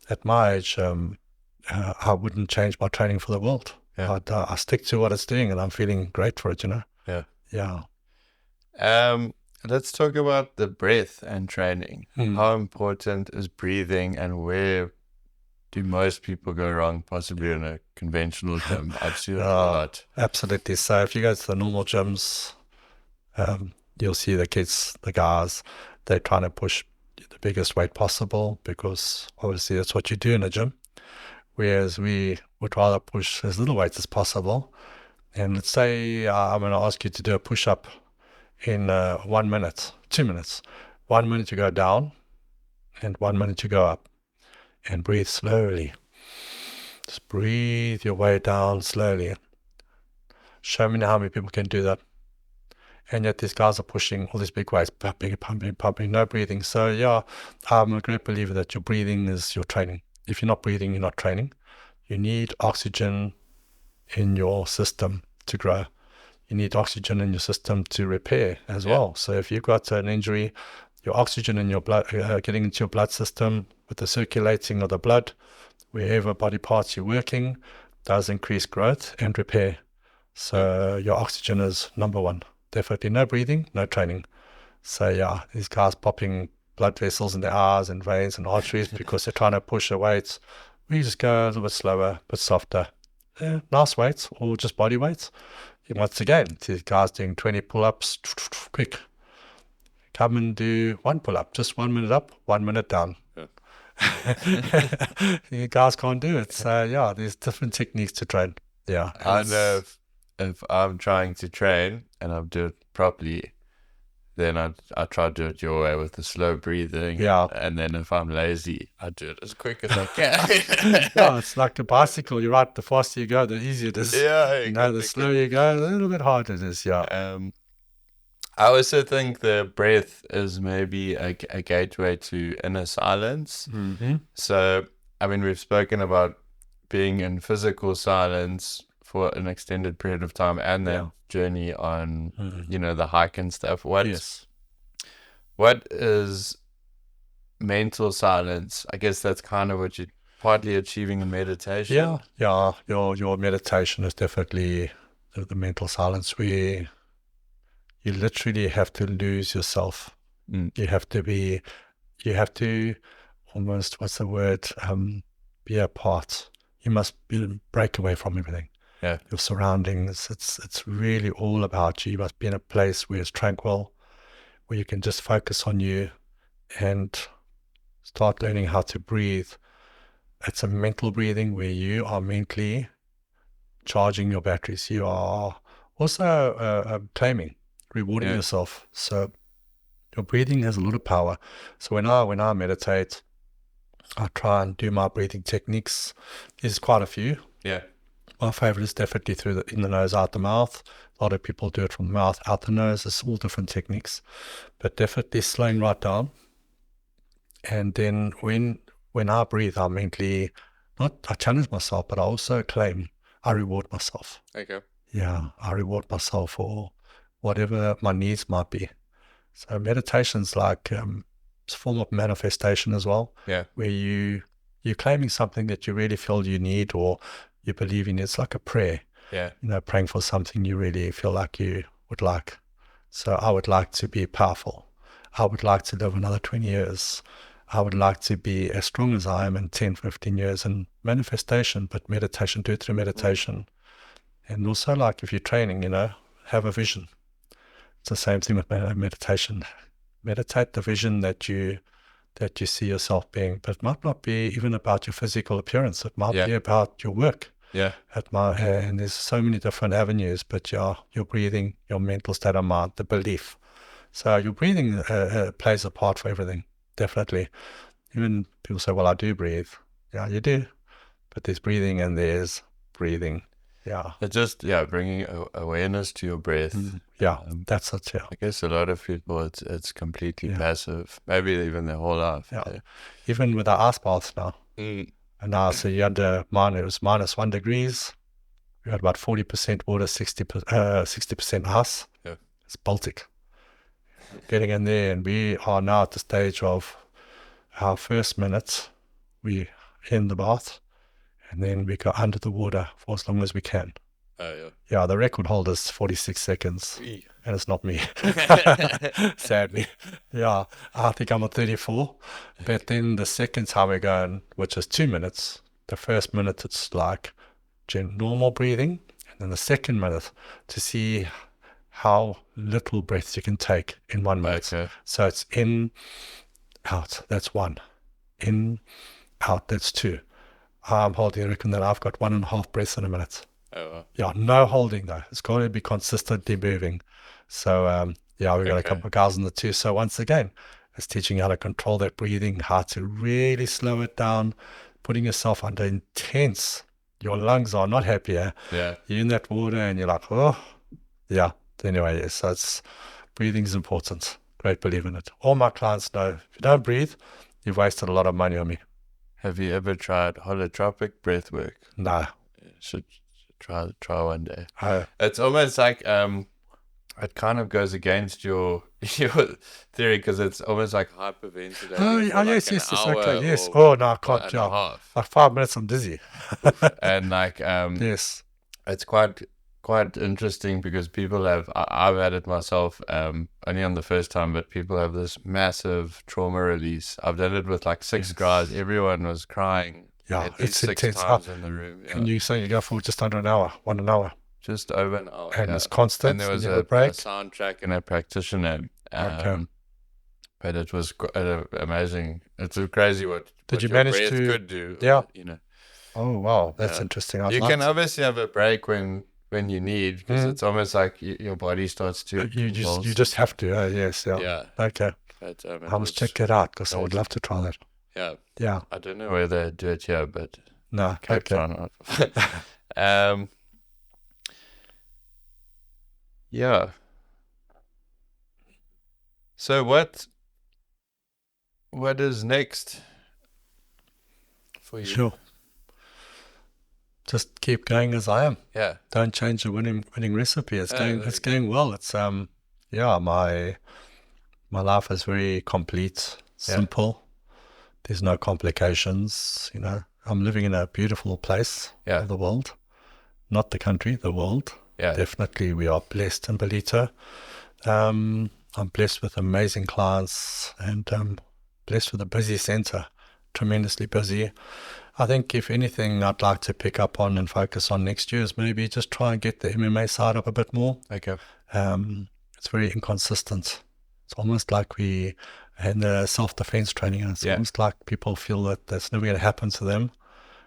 at my age, I wouldn't change my training for the world. Yeah. I stick to what it's doing, and I'm feeling great for it. Yeah. Yeah. Let's talk about the breath and training. Hmm. How important is breathing, and where do most people go wrong, possibly in a conventional gym? I've seen it a lot. Absolutely. So if you go to the normal gyms, you'll see the kids, the guys, they're trying to push the biggest weight possible because obviously that's what you do in a gym. Whereas we would rather push as little weight as possible. And let's say I'm going to ask you to do a push-up in 1 minute, 2 minutes. 1 minute you go down and 1 minute you go up. And breathe slowly. Just breathe your way down slowly. Show me how many people can do that. And yet these guys are pushing all these big weights, pumping, no breathing. So yeah, I'm a great believer that your breathing is your training. If you're not breathing, you're not training. You need oxygen in your system to grow. You need oxygen in your system to repair as well. So if you've got an injury, your oxygen in your blood, getting into your blood system with the circulating of the blood, wherever body parts you're working, does increase growth and repair. So your oxygen is number one. Definitely no breathing, no training. So yeah, these guys popping blood vessels in their eyes and veins and arteries because they're trying to push the weights. We just go a little bit slower, a bit softer. Nice weights or just body weights. Once again, these guys doing 20 pull-ups, quick. Come and do 1 pull-up, just 1 minute up, 1 minute down. You guys can't do it. So yeah, there's different techniques to train. Yeah. I know if I'm trying to train and I do it properly, then I try to do it your way with the slow breathing. Yeah. And then if I'm lazy, I do it as quick as I can. Yeah, it's like a bicycle. You're right. The faster you go, the easier it is. Yeah. The slower you go, a little bit harder it is. Yeah. I also think the breath is maybe a gateway to inner silence. Mm-hmm. So, I mean, we've spoken about being in physical silence for an extended period of time and the journey on, the hike and stuff. What is mental silence? I guess that's kind of what you're partly achieving in meditation. Yeah. Your meditation is definitely the mental silence where you literally have to lose yourself. You have to almost, what's the word? Be apart. You must break away from everything. Yeah. Your surroundings. It's really all about you. You must be in a place where it's tranquil, where you can just focus on you and start learning how to breathe. It's a mental breathing where you are mentally charging your batteries. You are also claiming, rewarding yourself. So your breathing has a lot of power. So when I meditate, I try and do my breathing techniques. There's quite a few. Yeah. My favorite is definitely in the nose, out the mouth. A lot of people do it from the mouth, out the nose. It's all different techniques, but definitely slowing right down. And then when I breathe, I mentally, I challenge myself, but I also claim, I reward myself. Okay. Yeah, I reward myself for whatever my needs might be. So meditation's like it's a form of manifestation as well. Yeah. Where you're claiming something that you really feel you need or you believe in. It's like a prayer. Yeah. Praying for something you really feel like you would like. So I would like to be powerful. I would like to live another 20 years. I would like to be as strong as I am in 10, 15 years. And manifestation, but meditation, do it through meditation. And also, like if you're training, have a vision. It's the same thing with meditation. Meditate the vision that you see yourself being, but it might not be even about your physical appearance. It might be about your work. Yeah. And there's so many different avenues, but your breathing, your mental state of mind, the belief. So your breathing plays a part for everything. definitely. Even people say, well, I do breathe. Yeah, you do. But there's breathing and there's breathing. Yeah. It's just, bringing awareness to your breath. Yeah, that's it, yeah. I guess a lot of people, it's completely Yeah. passive, maybe even their whole life. Yeah. Even with our ice baths now. Mm. And now, so you had it was -1 degrees. We had about 40% water, 60% ice. Yeah. It's Baltic. Getting in there, and we are now at the stage of our first minutes. We in the bath, and then we go under the water for as long as we can. Oh, yeah. Yeah, the record holder is 46 seconds, and it's not me, sadly. Yeah, I think I'm at 34. But then the second time we're going, which is 2 minutes, the first minute it's like normal breathing, and then the second minute to see how little breaths you can take in 1 minute. Okay. So it's in, out, that's 1. In, out, that's 2. I'm holding, I reckon that I've got 1.5 breaths in a minute. Oh, wow. Yeah, no holding though. It's got to be consistently moving. So, we've got a couple of guys in the 2. So once again, it's teaching you how to control that breathing, how to really slow it down, putting yourself under intense. Your lungs are not happy. Eh? Yeah. You're in that water and you're like, oh, yeah. Anyway, yes, so breathing is important. Great believer in it. All my clients know, if you don't breathe, you've wasted a lot of money on me. Have you ever tried holotropic breath work? No. Should try one day. Oh. It's almost like it kind of goes against your theory, because it's almost like hyperventilating. Oh, for yes, like yes, an yes, hour okay, yes. or Oh, no, I can't. and Yeah. a half. Like 5 minutes, I'm dizzy. And like Yes. it's quite interesting, because people I've had it myself, only on the first time, but people have this massive trauma release. I've done it with like 6 guys. Everyone was crying. Yeah, at least it's 6 intense. times in the room. Yeah. And you say you go for just under an hour, 1 hour. Just over an hour. And it's constant. And there was you have a break. soundtrack and a practitioner. Okay. But it was amazing. It's crazy what you your manage breath to- could do. Yeah. You know, Oh, wow. That's Yeah. interesting. you can obviously have a break when you need, because it's almost like your body starts to. You convulse. just have to. Yes. Yeah. Yeah. Okay. But, I must check it out because I would love to try that. Yeah. Yeah. I don't know where they do it here, but No. Cape Okay. Town. Yeah. So what is next for you? Sure. Just keep going as I am. Yeah. Don't change the winning recipe. It's there going well. It's my life is very complete, simple. There's no complications, I'm living in a beautiful place of the world. Not the country, the world. Yeah. Definitely we are blessed in Belito. I'm blessed with amazing clients and blessed with a busy center, tremendously busy. I think if anything I'd like to pick up on and focus on next year is maybe just try and get the MMA side up a bit more. Okay. It's very inconsistent. It's almost like we in the self-defense training, and it's almost like people feel that that's never going to happen to them.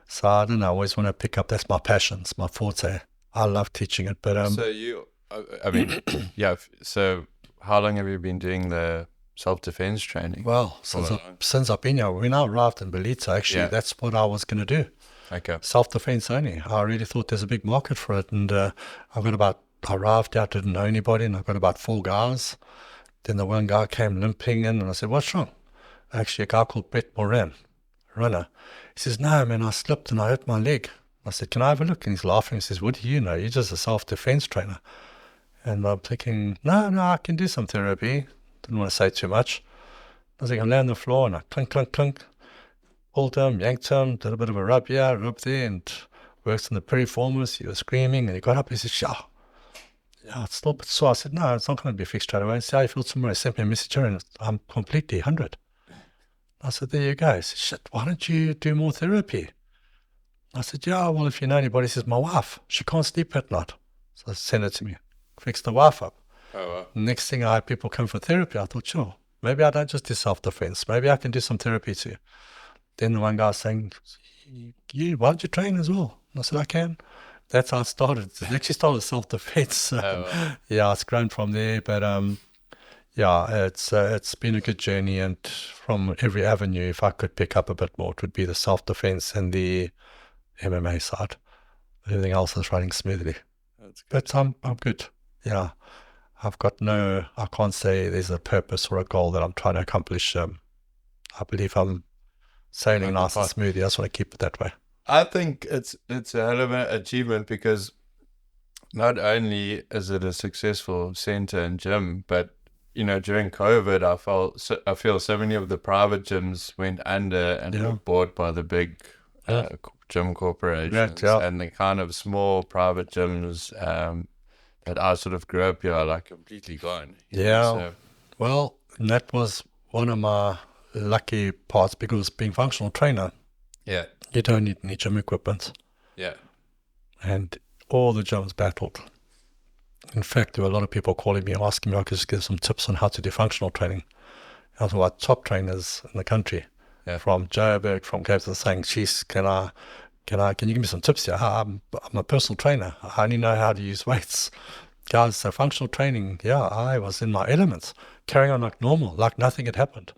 So I don't know, I always want to pick up, that's my passion, it's my forte. I love teaching it, but so you, I mean, yeah. So how long have you been doing the self-defense training? well, since I've been here, when I arrived in Belito, actually, that's what I was going to do. Okay. Self-defense only. I really thought there's a big market for it, and I arrived out, didn't know anybody, and I got about 4 guys. Then the one guy came limping in, and I said, what's wrong? Actually, a guy called Brett Moran, runner. He says, no, man, I slipped and I hurt my leg. I said, can I have a look? And he's laughing. He says, what do you know? You're just a self-defense trainer. And I'm thinking, no, I can do some therapy. Didn't want to say too much. I was like, I lay on the floor and I clunk, clunk, clunk. Pulled him, yanked him, did a bit of a rub here, rub there, and works in the piriformis. He was screaming and he got up. He said, yeah, it's still a bit sore. I said, no, it's not going to be fixed straight away. And see how you feel tomorrow. He sent me a message and I'm completely 100. I said, there you go. He said, shit, why don't you do more therapy? I said, yeah, well, if you know anybody. He says, my wife, she can't sleep at night. So send it to me. Fix the wife up. Oh, wow. Next thing I had people come for therapy. I thought, sure, maybe I don't just do self-defense. Maybe I can do some therapy too. Then the one guy was saying, why don't you train as well? And I said, I can. That's how it started. It actually started self-defense. Wow. Yeah, it's grown from there. But yeah, it's been a good journey, and from every avenue, if I could pick up a bit more, it would be the self-defense and the MMA side. Everything else is running smoothly. That's good. But I'm good. Yeah, I can't say there's a purpose or a goal that I'm trying to accomplish. I believe I'm sailing On the nice and path. smoothly. I just want to keep it that way. I think it's a hell of an achievement, because not only is it a successful center and gym, but during COVID, I feel so many of the private gyms went under and Yeah. were bought by the big Yeah. gym corporations, yeah. and the kind of small private gyms that I sort of grew up here are like completely gone. Yeah. So, Well, and that was one of my lucky parts, because being functional trainer, yeah, you don't need any gym equipment, yeah, and all the gyms battled. In fact, there were a lot of people calling me asking me if I could just give some tips on how to do functional training. I was one of our top trainers in the country, Yeah. from Joburg, from Cape Town, saying, "Geez, can you give me some tips here? I'm a personal trainer. I only know how to use weights." Guys, so functional training, yeah, I was in my elements, carrying on like normal, like nothing had happened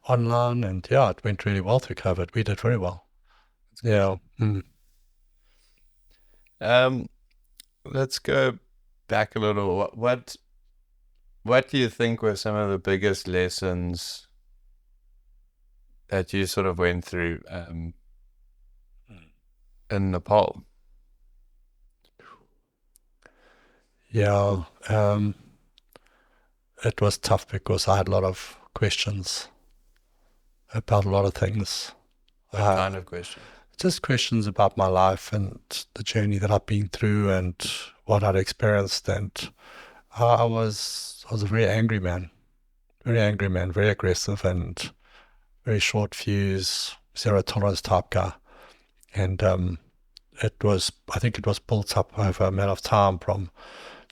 online. And yeah, it went really well through COVID. We did very well. Yeah. Let's go back a little. What do you think were some of the biggest lessons that you sort of went through in Nepal? Yeah. It was tough because I had a lot of questions about a lot of things. What kind of question? Just questions about my life and the journey that I've been through and what I'd experienced. And I was a very angry man, very aggressive and very short fuse, zero tolerance type guy. And I think it was built up over a matter of time, from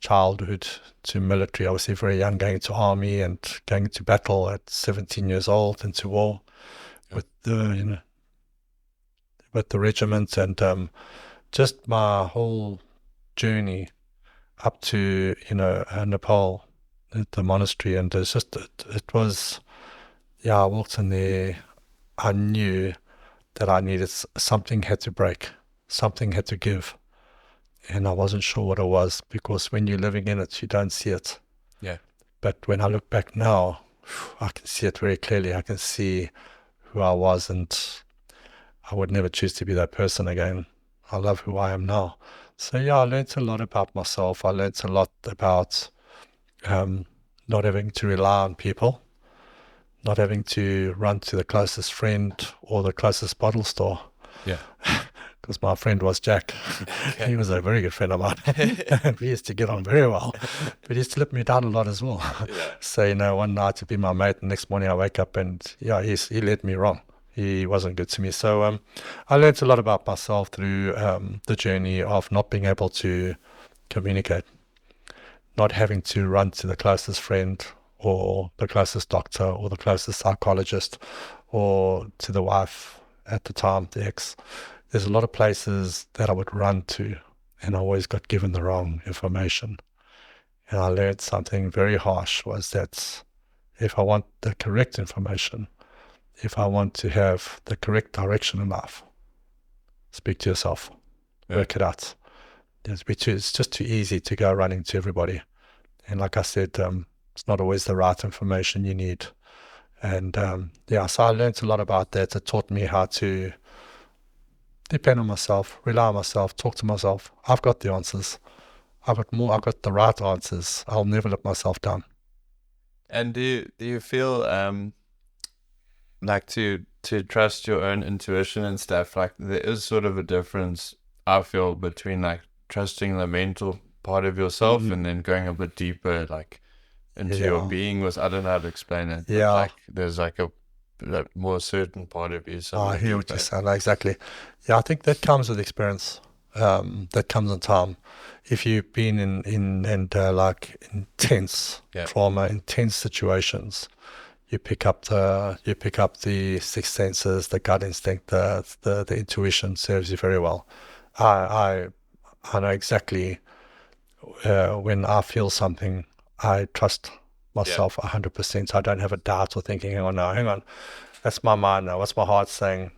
childhood to military. Obviously very young, going to army and going to battle at 17 years old, into war with the regiment, and just my whole journey up to Nepal, at the monastery. And it's just it was, yeah, I walked in there, I knew that I needed something, had to break, something had to give, and I wasn't sure what it was, because when you're living in it, you don't see it. Yeah. But when I look back now, I can see it very clearly. I can see who I was, and I would never choose to be that person again. I love who I am now. So yeah, I learned a lot about myself. I learned a lot about not having to rely on people, not having to run to the closest friend or the closest bottle store. Yeah. Because my friend was Jack. Okay. He was a very good friend of mine. We used to get on very well. But he used to let me down a lot as well. Yeah. So, one night to be my mate, the next morning I wake up and, yeah, he led me wrong. He wasn't good to me. So I learned a lot about myself through the journey of not being able to communicate, not having to run to the closest friend or the closest doctor or the closest psychologist or to the wife at the time, the ex. There's a lot of places that I would run to, and I always got given the wrong information. And I learned something very harsh, was that if I want the correct information, if I want to have the correct direction in life, speak to yourself, work it out. It's just too easy to go running to everybody. And like I said, it's not always the right information you need. And so I learned a lot about that. It taught me how to depend on myself, rely on myself, talk to myself. I've got the answers. I've got the right answers. I'll never let myself down. And do you feel like to trust your own intuition and stuff? Like, there is sort of a difference, I feel, between like trusting the mental part of yourself and then going a bit deeper, like into your being. I don't know how to explain it. Yeah. But, like, there's like a more certain part of you. I hear what you're saying. Exactly. Yeah, I think that comes with experience. That comes in time. If you've been in like intense trauma, intense situations, you pick up the sixth senses, the gut instinct, the intuition serves you very well. I know exactly when I feel something, I trust myself 100%. I don't have a doubt or thinking, hang on, that's my mind now. What's my heart saying?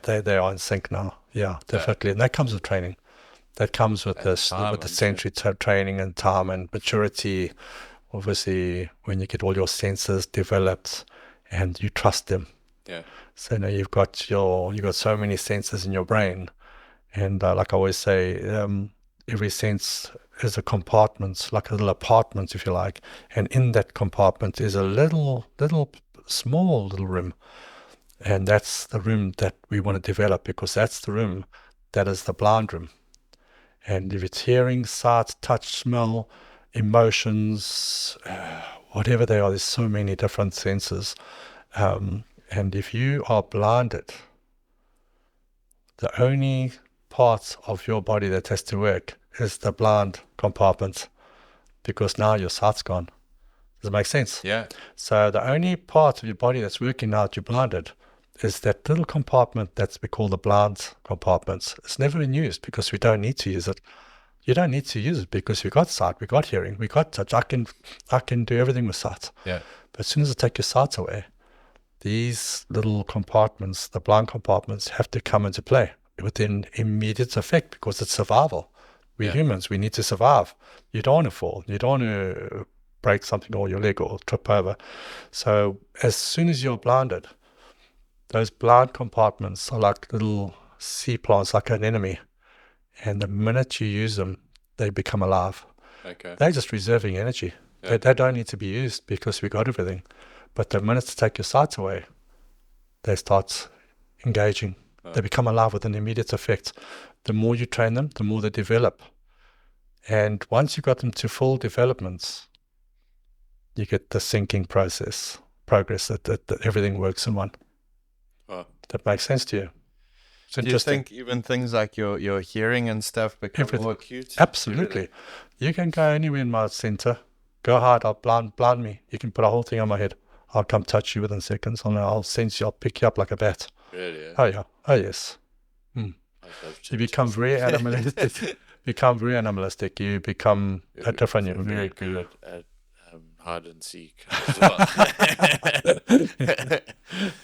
They are in sync now. Yeah, definitely. And that comes with training. That comes with the century training and time and maturity. Obviously, when you get all your senses developed and you trust them. Yeah. So now you've got so many senses in your brain, and like I always say, every sense is a compartment, like a little apartment, if you like, and in that compartment is a small little room, and that's the room that we want to develop, because that's the room that is the blind room. And if it's hearing, sight, touch, smell, emotions, whatever they are, there's so many different senses. And if you are blinded, the only part of your body that has to work is the blind compartment, because now your sight's gone. Does it make sense? Yeah. So the only part of your body that's working now that you're blinded is that little compartment that's we call the blind compartment. It's never been used because we don't need to use it. You don't need to use it because we got sight, we got hearing, we got touch. I can do everything with sight. Yeah. But as soon as I take your sight away, these little compartments, the blind compartments, have to come into play within immediate effect, because it's survival. We're humans. We need to survive. You don't want to fall. You don't want to break something or your leg or trip over. So as soon as you're blinded, those blind compartments are like little sea plants, like an enemy. And the minute you use them, they become alive. Okay. They're just reserving energy. Yeah. They don't need to be used because we got everything. But the minute to take your sight away, they start engaging. They become alive with an immediate effect. The more you train them, the more they develop. And once you got them to full development, you get the syncing progress that everything works in one. Wow. That makes sense to you? Do you think even things like your hearing and stuff become more acute? Absolutely. You can go anywhere in my center. Go hard. I'll blind me. You can put a whole thing on my head. I'll come touch you within seconds. I'll sense you. I'll pick you up like a bat. Really? Yeah. Oh yeah. Oh yes. You become very animalistic. You become a different human being. Very good at hide and seek as well.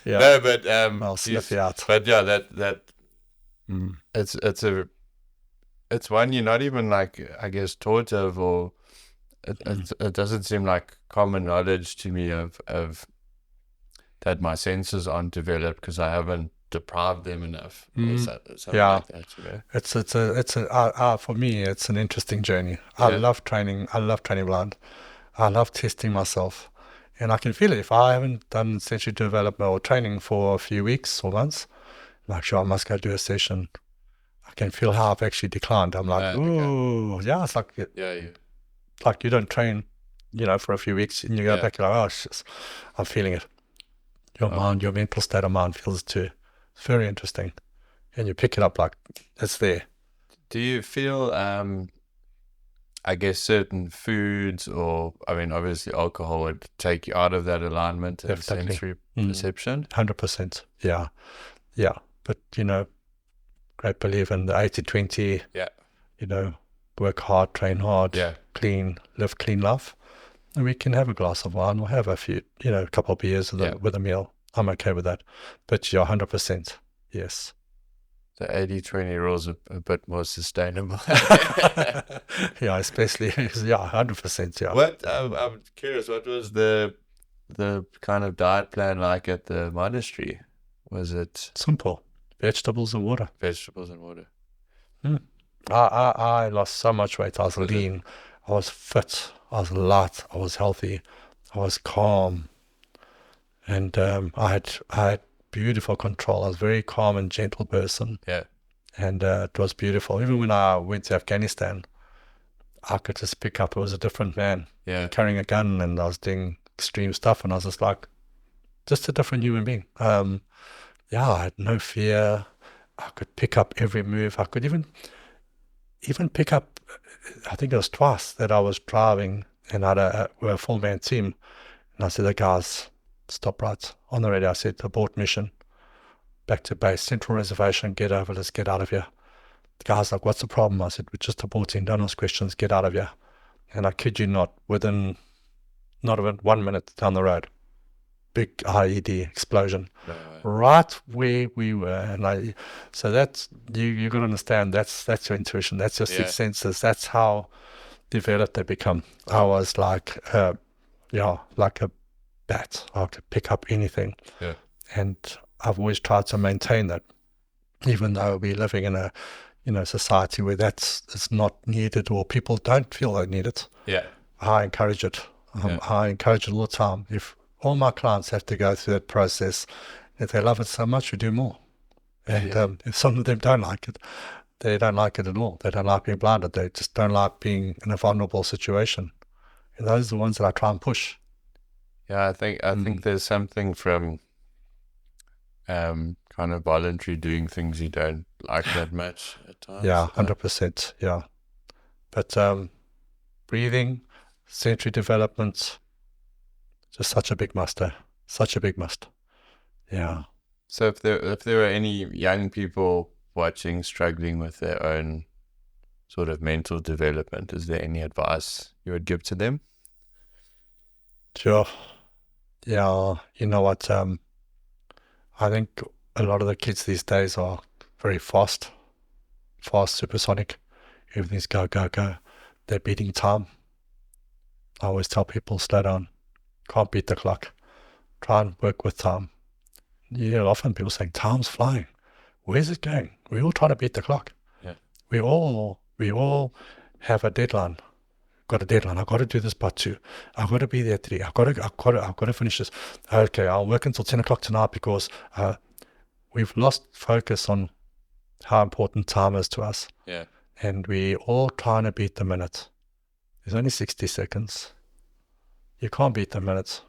Yeah. No, but I'll sniff you out. But yeah, that it's one you're not even like, I guess, taught of, or it doesn't seem like common knowledge to me of that my senses aren't developed because I haven't deprived them enough. Or something like that, you know? For me, it's an interesting journey. I love training. I love training blind. I love testing myself, and I can feel it. If I haven't done sensory development or training for a few weeks or months, I'm like, sure, I must go do a session. I can feel how I've actually declined. I'm like, ooh, yeah, it's like, like you don't train, for a few weeks, and you go back, you're like, oh, shit, I'm feeling it. Your mind, your mental state of mind feels it too. It's very interesting, and you pick it up like it's there. Do you feel, I guess, certain foods, or I mean, obviously alcohol would take you out of that alignment and sensory perception? 100%. Yeah. But, great believer in the 80-20. Yeah. Work hard, train hard, clean, live clean life. And we can have a glass of wine or have a few, a couple of beers with a meal. I'm okay with that. But you're 100%. Yes. The 80-20 rule is a bit more sustainable. Yeah, especially, 100%, yeah. What, I'm curious, what was the kind of diet plan like at the monastery? Was it? Simple. Vegetables and water. Vegetables and water. I lost so much weight. I was lean. I was fit. I was light. I was healthy. I was calm. And I had beautiful control. I was a very calm and gentle person. Yeah. And it was beautiful. Even when I went to Afghanistan, I could just pick up. It was a different man. Yeah. Carrying a gun, and I was doing extreme stuff, and I was just like, just a different human being. I had no fear. I could pick up every move. I could even pick up, I think it was twice that I was driving, and I had a full-man team. And I said, the guys, stop right on the radio. I said, abort mission, back to base, central reservation, get over, let's get out of here. The guy's like, what's the problem? I said, we're just aborting, don't ask questions, get out of here. And I kid you not, within not even 1 minute down the road. Big IED explosion. No. Right where we were. And so that's, you got to understand, that's your intuition, that's your sixth senses, that's how developed they become. I was like, like a bat. I could pick up anything. Yeah. And I've always tried to maintain that, even though we're living in a society where it's not needed, or people don't feel they need it. Yeah. I encourage it. I encourage it all the time. If all my clients have to go through that process, if they love it so much, we do more. And if some of them don't like it, they don't like it at all. They don't like being blinded. They just don't like being in a vulnerable situation. And those are the ones that I try and push. Yeah, I think there's something from kind of voluntary doing things you don't like that much at times. Yeah, 100%. Yeah. But breathing, sensory development, just such a big must. Such a big must. Yeah. So if there are any young people watching struggling with their own sort of mental development, is there any advice you would give to them? Sure. Yeah. You know what? I think a lot of the kids these days are very fast, supersonic. Everything's go, go, go. They're beating time. I always tell people, slow down. Can't beat the clock. Try and work with time. You hear often people saying, time's flying. Where's it going? We all try to beat the clock. Yeah. We all have a deadline. Got a deadline. I've got to do this by 2. I've got to be there at 3. I've got to finish this. Okay, I'll work until 10 o'clock tonight, because we've lost focus on how important time is to us. Yeah. And we all trying to beat the minute. There's only 60 seconds. You can't beat the minute.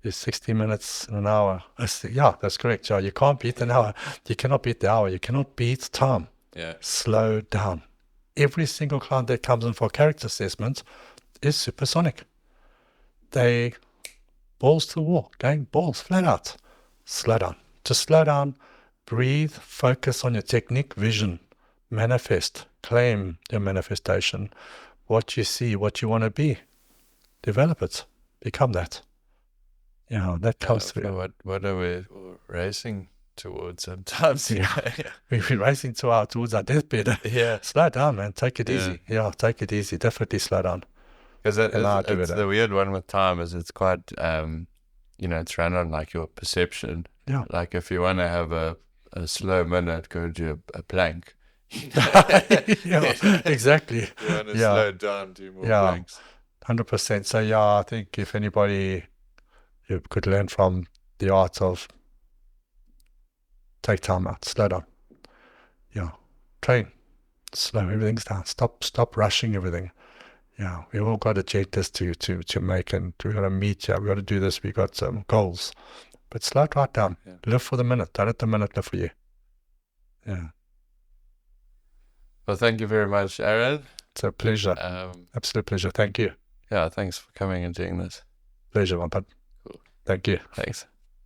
There's 60 minutes in an hour. Yeah, that's correct. Yeah, you can't beat an hour. You cannot beat the hour. You cannot beat time. Yeah. Slow down. Every single client that comes in for a character assessment is supersonic. They balls to the wall, going balls flat out. Slow down. Just slow down. Breathe. Focus on your technique, vision. Manifest. Claim your manifestation. What you see, what you want to be. Develop it. Become that. That comes through. What are we racing towards sometimes? We've been racing towards our deathbed. Yeah. Slow down, man. Take it easy. Yeah, take it easy. Definitely slow down. Because it's the weird one with time is it's quite, it's run on like your perception. Yeah. Like if you want to have a slow minute, go do a plank. Yeah, exactly. You want to slow down, do more planks. 100%. So I think if anybody you could learn from the art of take time out, slow down. Train, slow everything's down. Stop rushing everything. We've all got agendas to make, and we've got to meet. We've got to do this. We've got some goals, but slow it right down. Yeah. Live for the minute. Don't let the minute live for you. Yeah. Well, thank you very much, Aaron. It's a pleasure. Absolute pleasure. Thank you. Yeah, thanks for coming and doing this. Pleasure, my bud. Cool. Thank you. Thanks.